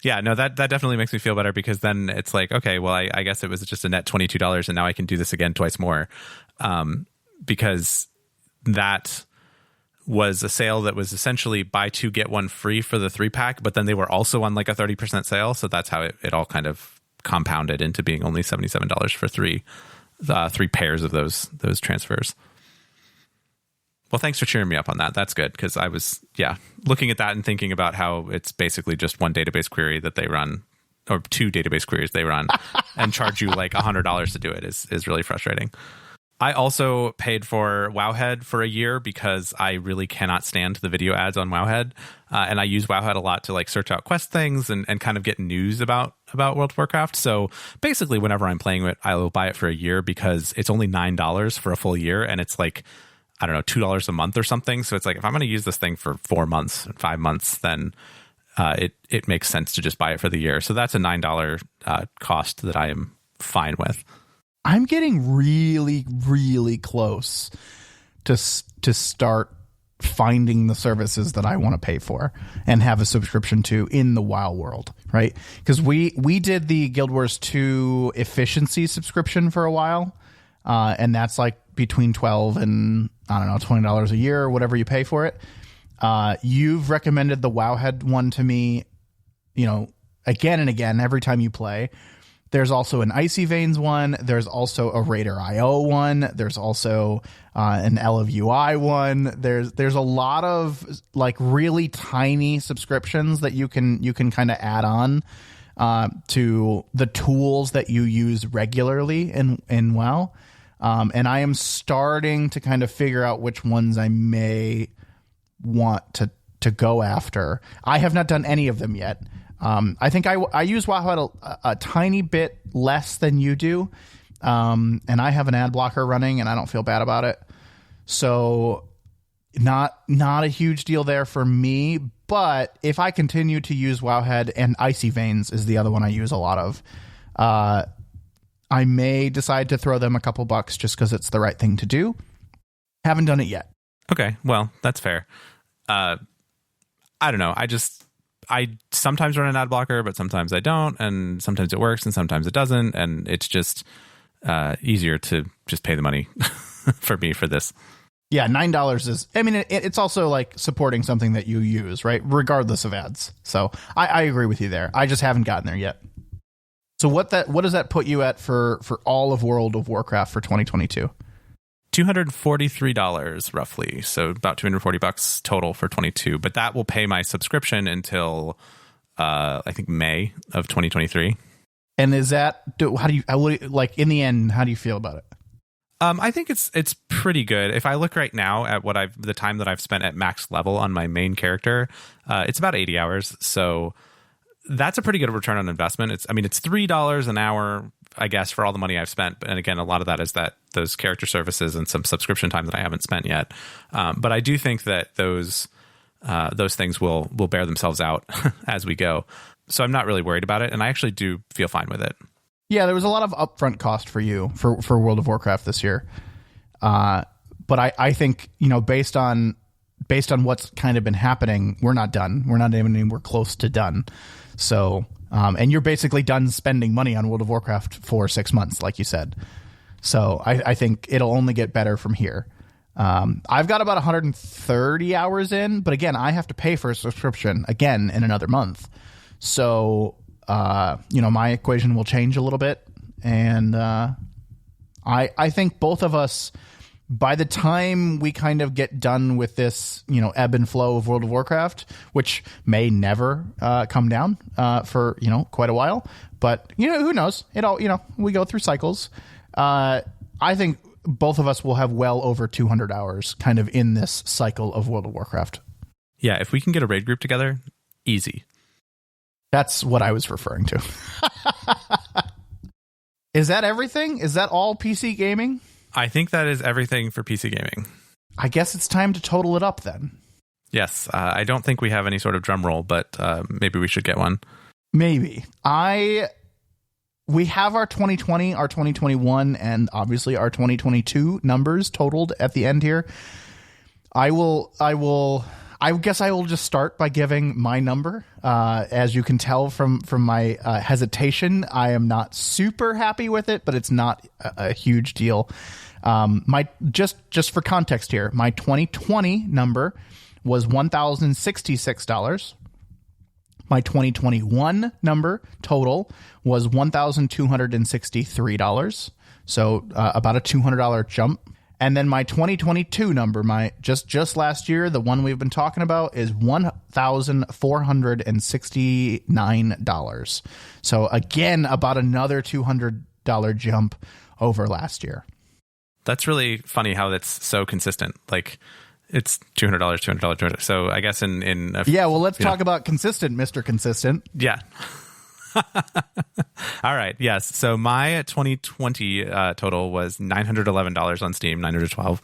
Yeah, no, that definitely makes me feel better because then it's like, okay, well, I guess it was just a net $22 and now I can do this again twice more. Because that was a sale that was essentially buy 2, get 1 free for the 3-pack, but then they were also on a 30% sale. So that's how it all kind of compounded into being only $77 for 3 pairs of those transfers. Well, thanks for cheering me up on that. That's good because I was, looking at that and thinking about how it's basically just one database query that they run, or 2 database queries they run, and charge you $100 to do it is really frustrating. I also paid for Wowhead for a year because I really cannot stand the video ads on Wowhead, and I use Wowhead a lot to search out quest things and kind of get news about World of Warcraft. So basically, whenever I'm playing it, I will buy it for a year because it's only $9 for a full year, and it's I don't know, $2 a month or something. So it's if I'm going to use this thing for 4 months, 5 months, then it makes sense to just buy it for the year. So that's a $9 cost that I am fine with. I'm getting really, really close to start finding the services that I want to pay for and have a subscription to in the WoW world, right? Because we did the Guild Wars 2 efficiency subscription for a while, and that's between $12 and I don't know $20 a year or whatever you pay for it. You've recommended the Wowhead one to me, again and again every time you play. There's also an Icy Veins one. There's also a Raider IO one. There's also an LFUI one. There's a lot of really tiny subscriptions that you can kind of add on to the tools that you use regularly in WoW. And I am starting to kind of figure out which ones I may want to go after. I have not done any of them yet. I think I use Wowhead a tiny bit less than you do. And I have an ad blocker running and I don't feel bad about it. So not a huge deal there for me, but if I continue to use Wowhead, and Icy Veins is the other one I use a lot of, I may decide to throw them a couple bucks just because it's the right thing to do. Haven't done it yet. Okay, well, that's fair. I don't know. I sometimes run an ad blocker, but sometimes I don't, and sometimes it works and sometimes it doesn't, and it's just easier to just pay the money for me for this. Yeah, $9 is, I mean, it's also like supporting something that you use, right? Regardless of ads. So I agree with you there. I just haven't gotten there yet. So what does that put you at for all of World of Warcraft for 2022? $243 roughly. So about $240 total for 22. But that will pay my subscription until I think May of 2023. And is that, how do you, like in the end, how do you feel about it? I think it's pretty good. If I look right now at the time that I've spent at max level on my main character, it's about 80 hours. So that's a pretty good return on investment. It's $3 an hour, I guess, for all the money I've spent. And again, a lot of that is those character services and some subscription time that I haven't spent yet. But I do think that those things will bear themselves out as we go. So I'm not really worried about it. And I actually do feel fine with it. Yeah, there was a lot of upfront cost for you for World of Warcraft this year. But I think, based on what's kind of been happening, we're not done. We're not even anywhere close to done. So, and you're basically done spending money on World of Warcraft for 6 months, like you said. So I think it'll only get better from here. I've got about 130 hours in, but again, I have to pay for a subscription again in another month. So, my equation will change a little bit. And I think both of us, by the time we kind of get done with this, ebb and flow of World of Warcraft, which may never come down for, quite a while. But, who knows? It all, we go through cycles. I think both of us will have well over 200 hours kind of in this cycle of World of Warcraft. Yeah, if we can get a raid group together, easy. That's what I was referring to. Is that everything? Is that all PC gaming? I think that is everything for PC gaming. I guess it's time to total it up then. Yes. I don't think we have any sort of drum roll, but maybe we should get one. Maybe. We have our 2020, our 2021, and obviously our 2022 numbers totaled at the end here. I guess I will just start by giving my number. As you can tell from my hesitation, I am not super happy with it, but it's not a huge deal. Just for context here, my 2020 number was $1,066. My 2021 number total was $1,263. So about a $200 jump. And then my 2022 number, my just last year, the one we've been talking about, is $1,469. So again, about another $200 jump over last year. That's really funny how that's so consistent. Like it's $200, $200. So I guess let's talk about consistent, Mr. Consistent. Yeah. All right. Yes. So my 2020 total was $911 on Steam, $912.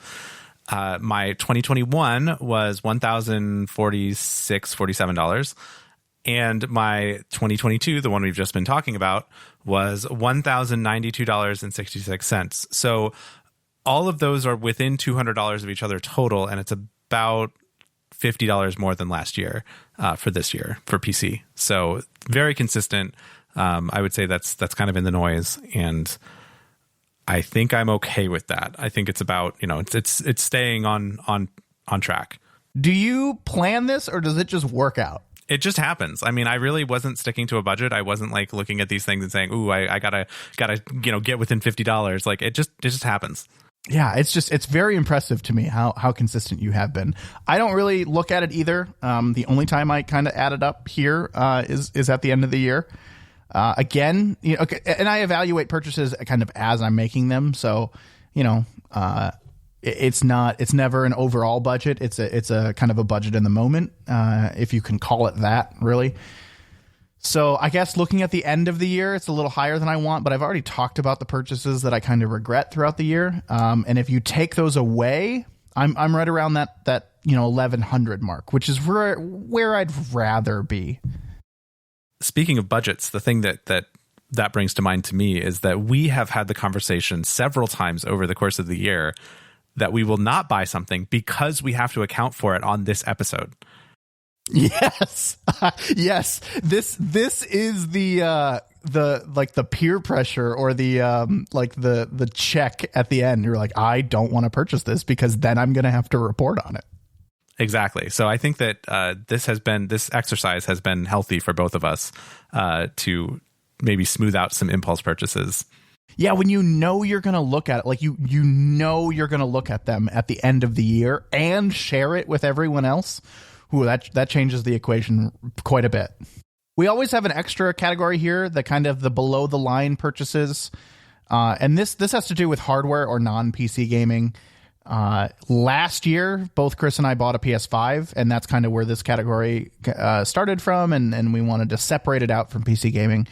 My 2021 was $1,047. And my 2022, the one we've just been talking about, was $1,092.66. So all of those are within $200 of each other total, and it's about $50 more than last year for this year for PC. So very consistent. I would say that's kind of in the noise, and I think I'm okay with that. I think it's about, it's staying on track. Do you plan this, or does it just work out? It just happens. I mean, I really wasn't sticking to a budget. I wasn't like looking at these things and saying, "Ooh, I gotta get within $50." Like it just happens. Yeah, it's very impressive to me how consistent you have been. I don't really look at it either. The only time I kind of add it up here is at the end of the year. Again, and I evaluate purchases kind of as I'm making them. So, it's never an overall budget. It's a kind of a budget in the moment, if you can call it that, really. So I guess looking at the end of the year, it's a little higher than I want, but I've already talked about the purchases that I kind of regret throughout the year. And if you take those away, I'm right around that 1,100 mark, which is where I'd rather be. Speaking of budgets, the thing that brings to mind to me is that we have had the conversation several times over the course of the year that we will not buy something because we have to account for it on this episode. Yes. Yes. This is the the peer pressure or the check at the end. You're like, I don't want to purchase this because then I'm going to have to report on it. Exactly. So I think that this exercise has been healthy for both of us to maybe smooth out some impulse purchases. Yeah, when you know you're going to look at it, like you know you're going to look at them at the end of the year and share it with everyone else. Ooh, that changes the equation quite a bit. We always have an extra category here, the kind of the below the line purchases. And this has to do with hardware or non-PC gaming. Last year, both Chris and I bought a PS5, and that's kind of where this category started from, and we wanted to separate it out from PC gaming.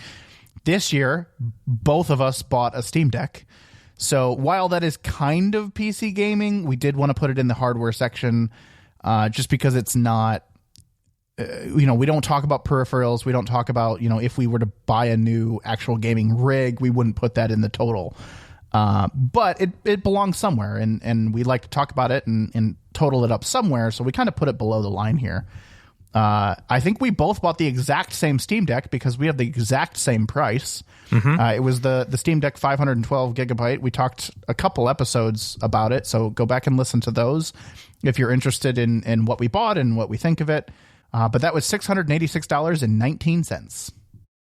This year, both of us bought a Steam Deck. So while that is kind of PC gaming, we did want to put it in the hardware section just because it's not, we don't talk about peripherals. We don't talk about, if we were to buy a new actual gaming rig, we wouldn't put that in the total. But it belongs somewhere, and we like to talk about it and total it up somewhere. So we kind of put it below the line here. I think we both bought the exact same Steam Deck because we have the exact same price. Mm-hmm. It was the Steam Deck 512 gigabyte. We talked a couple episodes about it, so go back and listen to those if you're interested in what we bought and what we think of it. But that was $686.19.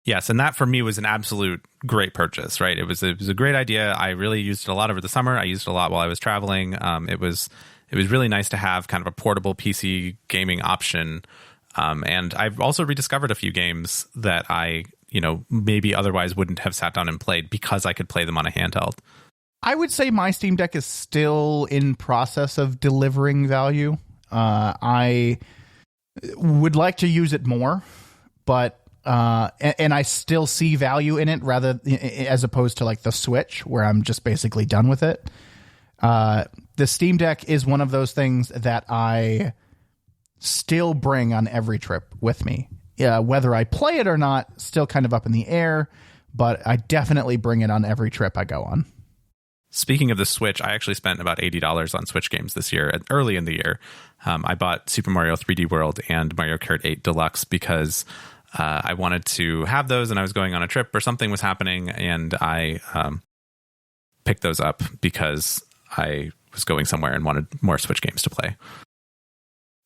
Yes, and that for me was an absolute great purchase, right? It was a great idea. I really used it a lot over the summer. I used it a lot while I was traveling. It was really nice to have kind of a portable PC gaming option. And I've also rediscovered a few games that I, maybe otherwise wouldn't have sat down and played because I could play them on a handheld. I would say my Steam Deck is still in process of delivering value. I would like to use it more, but and I still see value in it as opposed to like the Switch where I'm just basically done with it. The Steam Deck is one of those things that I still bring on every trip with me. Whether I play it or not, still kind of up in the air, but I definitely bring it on every trip I go on. Speaking of the Switch, I actually spent about $80 on Switch games this year, early in the year. I bought Super Mario 3D World and Mario Kart 8 Deluxe because I wanted to have those and I was going on a trip or something was happening, and I picked those up because I was going somewhere and wanted more Switch games to play.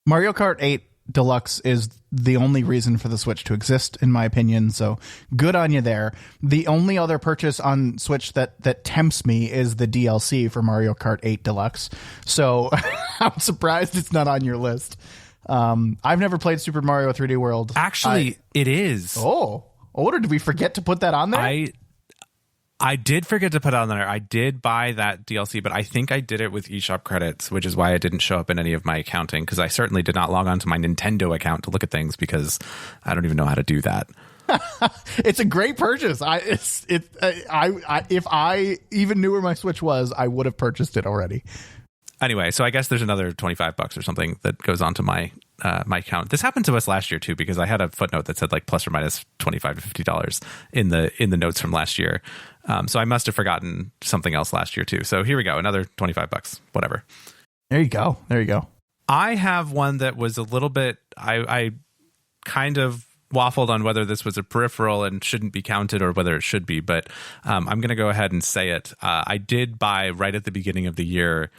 Mario Kart 8 Deluxe is the only reason for the Switch to exist, in my opinion, so good on you there. The only other purchase on Switch that tempts me is the DLC for Mario Kart 8 Deluxe, so I'm surprised it's not on your list. I've never played Super Mario 3D World. Actually, it is. Oh, or did we forget to put that on there? I did forget to put it on there. I did buy that DLC, but I think I did it with eShop credits, which is why it didn't show up in any of my accounting, because I certainly did not log on to my Nintendo account to look at things because I don't even know how to do that. It's a great purchase. If I even knew where my Switch was, I would have purchased it already. Anyway, so I guess there's another $25 or something that goes onto my my account. This happened to us last year too, because I had a footnote that said like plus or minus $25 to $50 in the notes from last year. So I must have forgotten something else last year too. So here we go, another $25, whatever. There you go. I have one that was a little bit. I kind of waffled on whether this was a peripheral and shouldn't be counted or whether it should be, but I'm going to go ahead and say it. I did buy right at the beginning of the year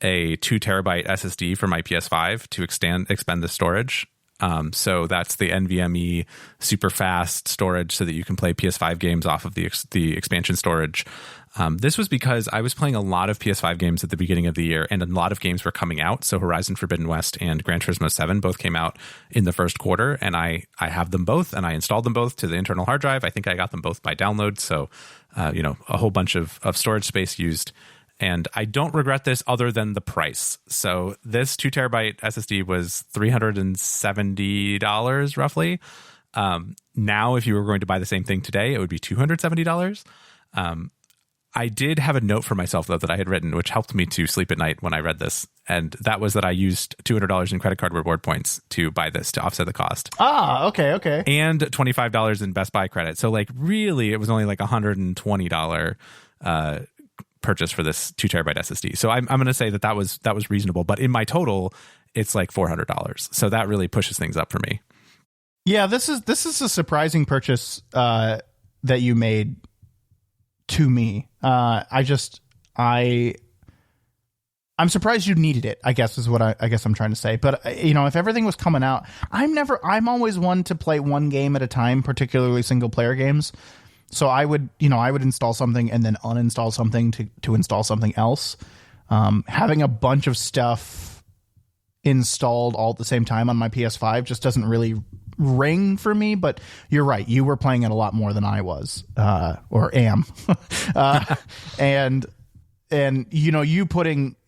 a 2 terabyte SSD for my PS5 to expand the storage. So that's the NVMe super fast storage so that you can play PS5 games off of the expansion storage. This was because I was playing a lot of PS5 games at the beginning of the year, and a lot of games were coming out. So Horizon Forbidden West and Gran Turismo 7 both came out in the first quarter, and I have them both, and I installed them both to the internal hard drive. I think I got them both by download. So, a whole bunch of storage space used. And I don't regret this other than the price. So this 2 terabyte SSD was $370 roughly. Now, if you were going to buy the same thing today, it would be $270. I did have a note for myself, though, that I had written, which helped me to sleep at night when I read this. And that was that I used $200 in credit card reward points to buy this to offset the cost. Ah, okay. And $25 in Best Buy credit. So, like, really, it was only like $120 purchase for this 2 terabyte SSD. So I'm going to say that was reasonable, but in my total, it's like $400. So that really pushes things up for me. Yeah, this is a surprising purchase that you made to me. I'm surprised you needed it, I guess is what I guess I'm trying to say. But if everything was coming out, I'm always one to play one game at a time, particularly single player games. So I would install something and then uninstall something to install something else. Having a bunch of stuff installed all at the same time on my PS5 just doesn't really ring for me. But you're right, you were playing it a lot more than I was, or am. And you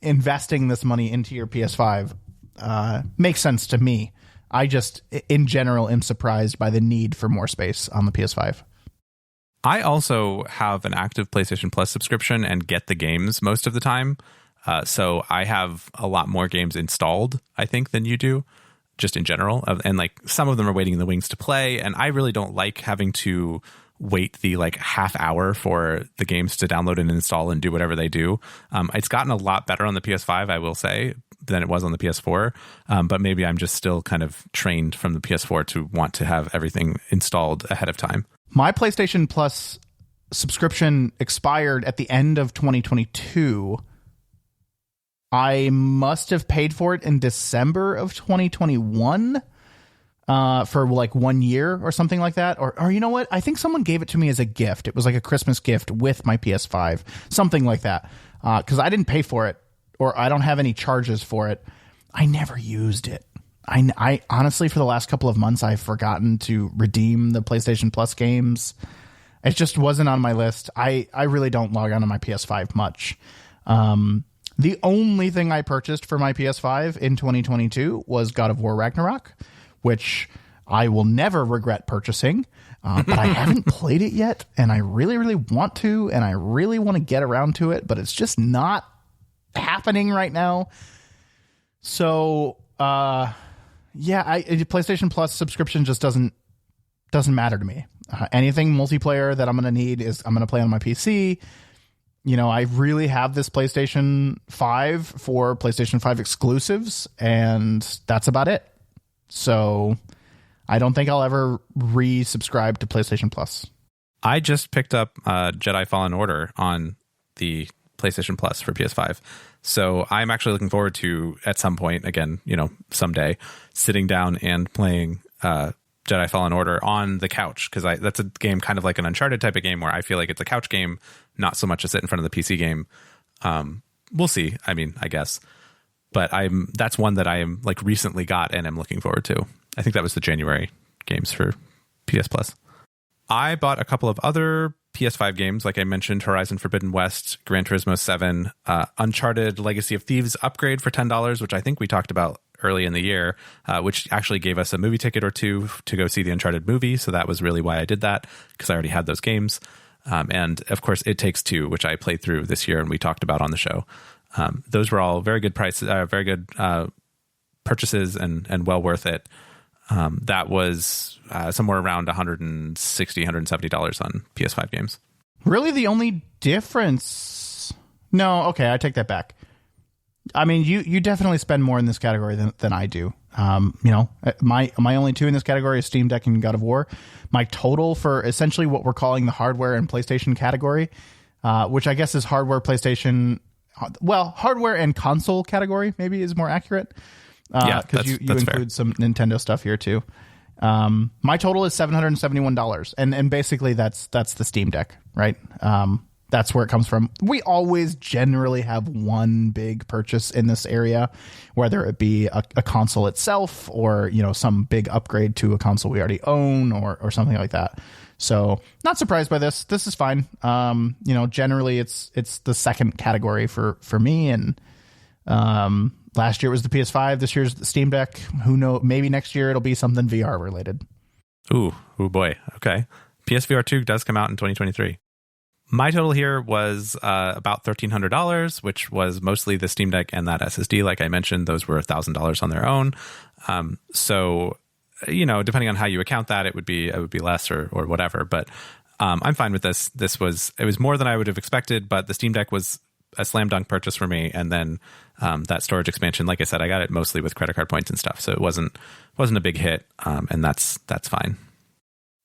investing this money into your PS5 makes sense to me. I just, in general, am surprised by the need for more space on the PS5. I also have an active PlayStation Plus subscription and get the games most of the time. So I have a lot more games installed, I think, than you do, just in general. And like some of them are waiting in the wings to play. And I really don't like having to wait the like half hour for the games to download and install and do whatever they do. It's gotten a lot better on the PS5, I will say, than it was on the PS4. But maybe I'm just still kind of trained from the PS4 to want to have everything installed ahead of time. My PlayStation Plus subscription expired at the end of 2022. I must have paid for it in December of 2021. For like 1 year or something like that. Or you know what? I think someone gave it to me as a gift. It was like a Christmas gift with my PS5, something like that. Because I didn't pay for it, or I don't have any charges for it. I never used it. I honestly, for the last couple of months, I've forgotten to redeem the PlayStation Plus games. It just wasn't on my list. I really don't log on to my PS5 much. The only thing I purchased for my PS5 in 2022 was God of War Ragnarok, which I will never regret purchasing, but I haven't played it yet, and I really, really want to, and I really want to get around to it, but it's just not happening right now. So, PlayStation Plus subscription just doesn't matter to me. Anything multiplayer that I'm going to need I'm going to play on my PC. I really have this PlayStation 5 for PlayStation 5 exclusives, and that's about it. So I don't think I'll ever resubscribe to PlayStation Plus. I just picked up Jedi Fallen Order on the PlayStation Plus for PS5. So I'm actually looking forward to, at some point, again, someday, sitting down and playing Jedi Fallen Order on the couch. Because that's a game kind of like an Uncharted type of game where I feel like it's a couch game, not so much a sit in front of the PC game. We'll see. I mean, I guess. But that's one that I am like recently got and am looking forward to. I think that was the January games for PS Plus. I bought a couple of other PS5 games, like I mentioned, Horizon Forbidden West, Gran Turismo 7, Uncharted Legacy of Thieves upgrade for $10, which I think we talked about early in the year, which actually gave us a movie ticket or two to go see the Uncharted movie. So that was really why I did that, because I already had those games. And of course, It Takes Two, which I played through this year and we talked about on the show. Those were all very good prices, very good purchases, and well worth it. That was somewhere around $160, $170 on PS5 games. Really, the only difference? No, okay, I take that back. I mean, you definitely spend more in this category than I do. My only two in this category is Steam Deck and God of War. My total for essentially what we're calling the hardware and PlayStation category, which I guess is hardware, PlayStation. Well, hardware and console category maybe is more accurate. Because you include fair. Some Nintendo stuff here too. My total is $771, and basically that's the Steam Deck, right? That's where it comes from. We always generally have one big purchase in this area, whether it be a console itself or some big upgrade to a console we already own or something like that. So not surprised by this. This is fine. Generally it's the second category for me, and last year it was the PS5. This year's the Steam Deck. Who knows? Maybe next year it'll be something VR related. Ooh boy. Okay. PSVR 2 does come out in 2023. My total here was about $1,300, which was mostly the Steam Deck and that SSD. Like I mentioned, those were $1,000 on their own. So, depending on how you account that, it would be less or whatever. But I'm fine with this. It was more than I would have expected, but the Steam Deck was a slam dunk purchase for me. And then that storage expansion, like I said, I got it mostly with credit card points and stuff, so it wasn't a big hit, and that's fine.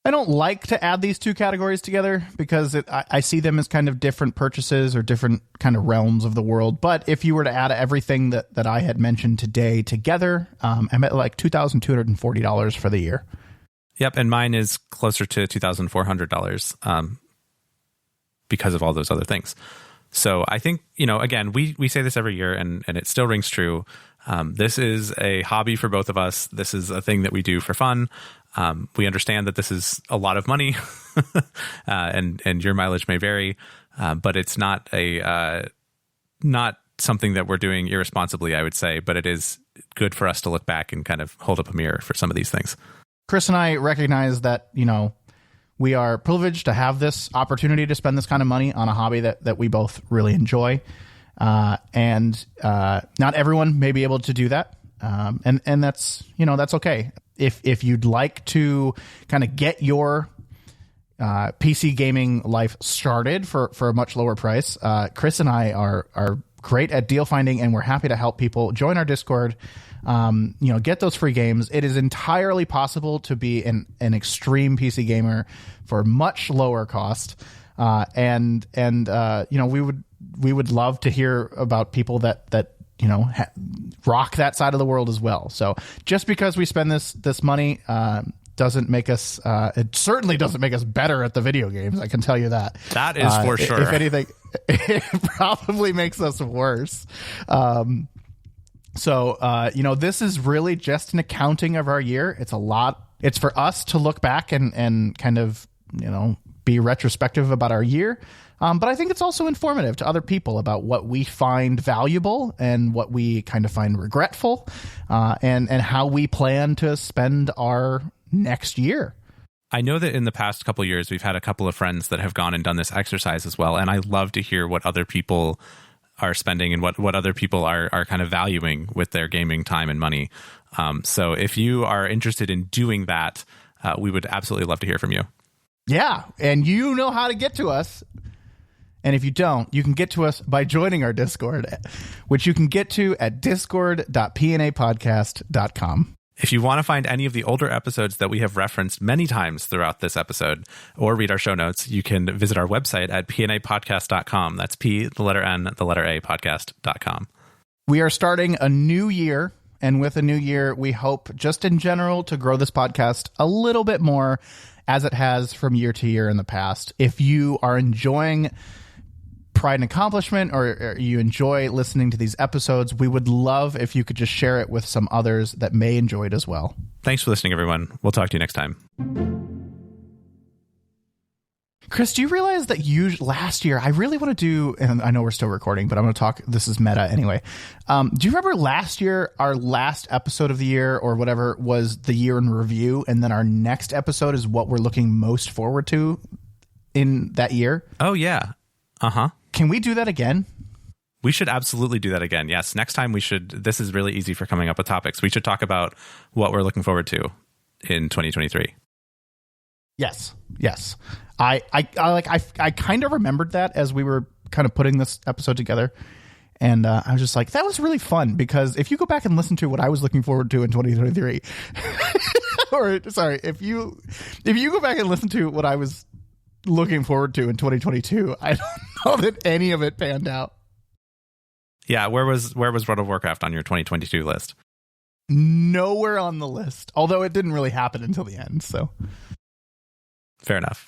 I don't like to add these two categories together because I see them as kind of different purchases or different kind of realms of the world. But if you were to add everything that I had mentioned today together, I'm at like $2,240 for the year. Yep, and mine is closer to $2,400 because of all those other things. So I think, again, we say this every year and it still rings true. This is a hobby for both of us. This is a thing that we do for fun. We understand that this is a lot of money and your mileage may vary, but it's not not something that we're doing irresponsibly, I would say, but it is good for us to look back and kind of hold up a mirror for some of these things. Chris and I recognize that, we are privileged to have this opportunity to spend this kind of money on a hobby that we both really enjoy. And not everyone may be able to do that. And that's, that's okay. If you'd like to kind of get your PC gaming life started for a much lower price, Chris and I are great at deal finding, and we're happy to help people. Join our Discord, get those free games. It is entirely possible to be an extreme PC gamer for much lower cost. And we would love to hear about people that rock that side of the world as well. So just because we spend this money doesn't make us it certainly doesn't make us better at the video games. I can tell you that. That is for sure. If anything, it probably makes us worse. So this is really just an accounting of our year. It's a lot. It's for us to look back and kind of, be retrospective about our year. But I think it's also informative to other people about what we find valuable and what we kind of find regretful, and how we plan to spend our next year. I know that in the past couple of years, we've had a couple of friends that have gone and done this exercise as well. And I love to hear what other people are spending and what other people are kind of valuing with their gaming time and money. So if you are interested in doing that, we would absolutely love to hear from you. Yeah. And you know how to get to us. And if you don't, you can get to us by joining our Discord, which you can get to at discord.pnapodcast.com. If you want to find any of the older episodes that we have referenced many times throughout this episode or read our show notes, you can visit our website at pnapodcast.com. That's P, the letter N, the letter A, podcast.com. We are starting a new year. And with a new year, we hope just in general to grow this podcast a little bit more as it has from year to year in the past. If you are enjoying Pride and Accomplishment or you enjoy listening to these episodes, we would love if you could just share it with some others that may enjoy it as well. Thanks for listening, everyone. We'll talk to you next time. Chris, do you realize that last year, I really want to do, and I know we're still recording, but I'm going to talk, this is meta anyway. Do you remember last year, our last episode of the year or whatever was the year in review, and then our next episode is what we're looking most forward to in that year? Oh, yeah. Uh-huh. Can we do that again? We should absolutely do that again. Yes. Next time this is really easy for coming up with topics. We should talk about what we're looking forward to in 2023. Yes. I kind of remembered that as we were kind of putting this episode together. And I was just like, that was really fun, because if you go back and listen to what I was looking forward to in 2023, or sorry, if you go back and listen to what I was looking forward to in 2022, I don't know that any of it panned out. Yeah, where was World of Warcraft on your 2022 list? Nowhere on the list, although it didn't really happen until the end. So fair enough.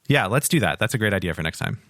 Yeah, let's do that. That's a great idea for next time.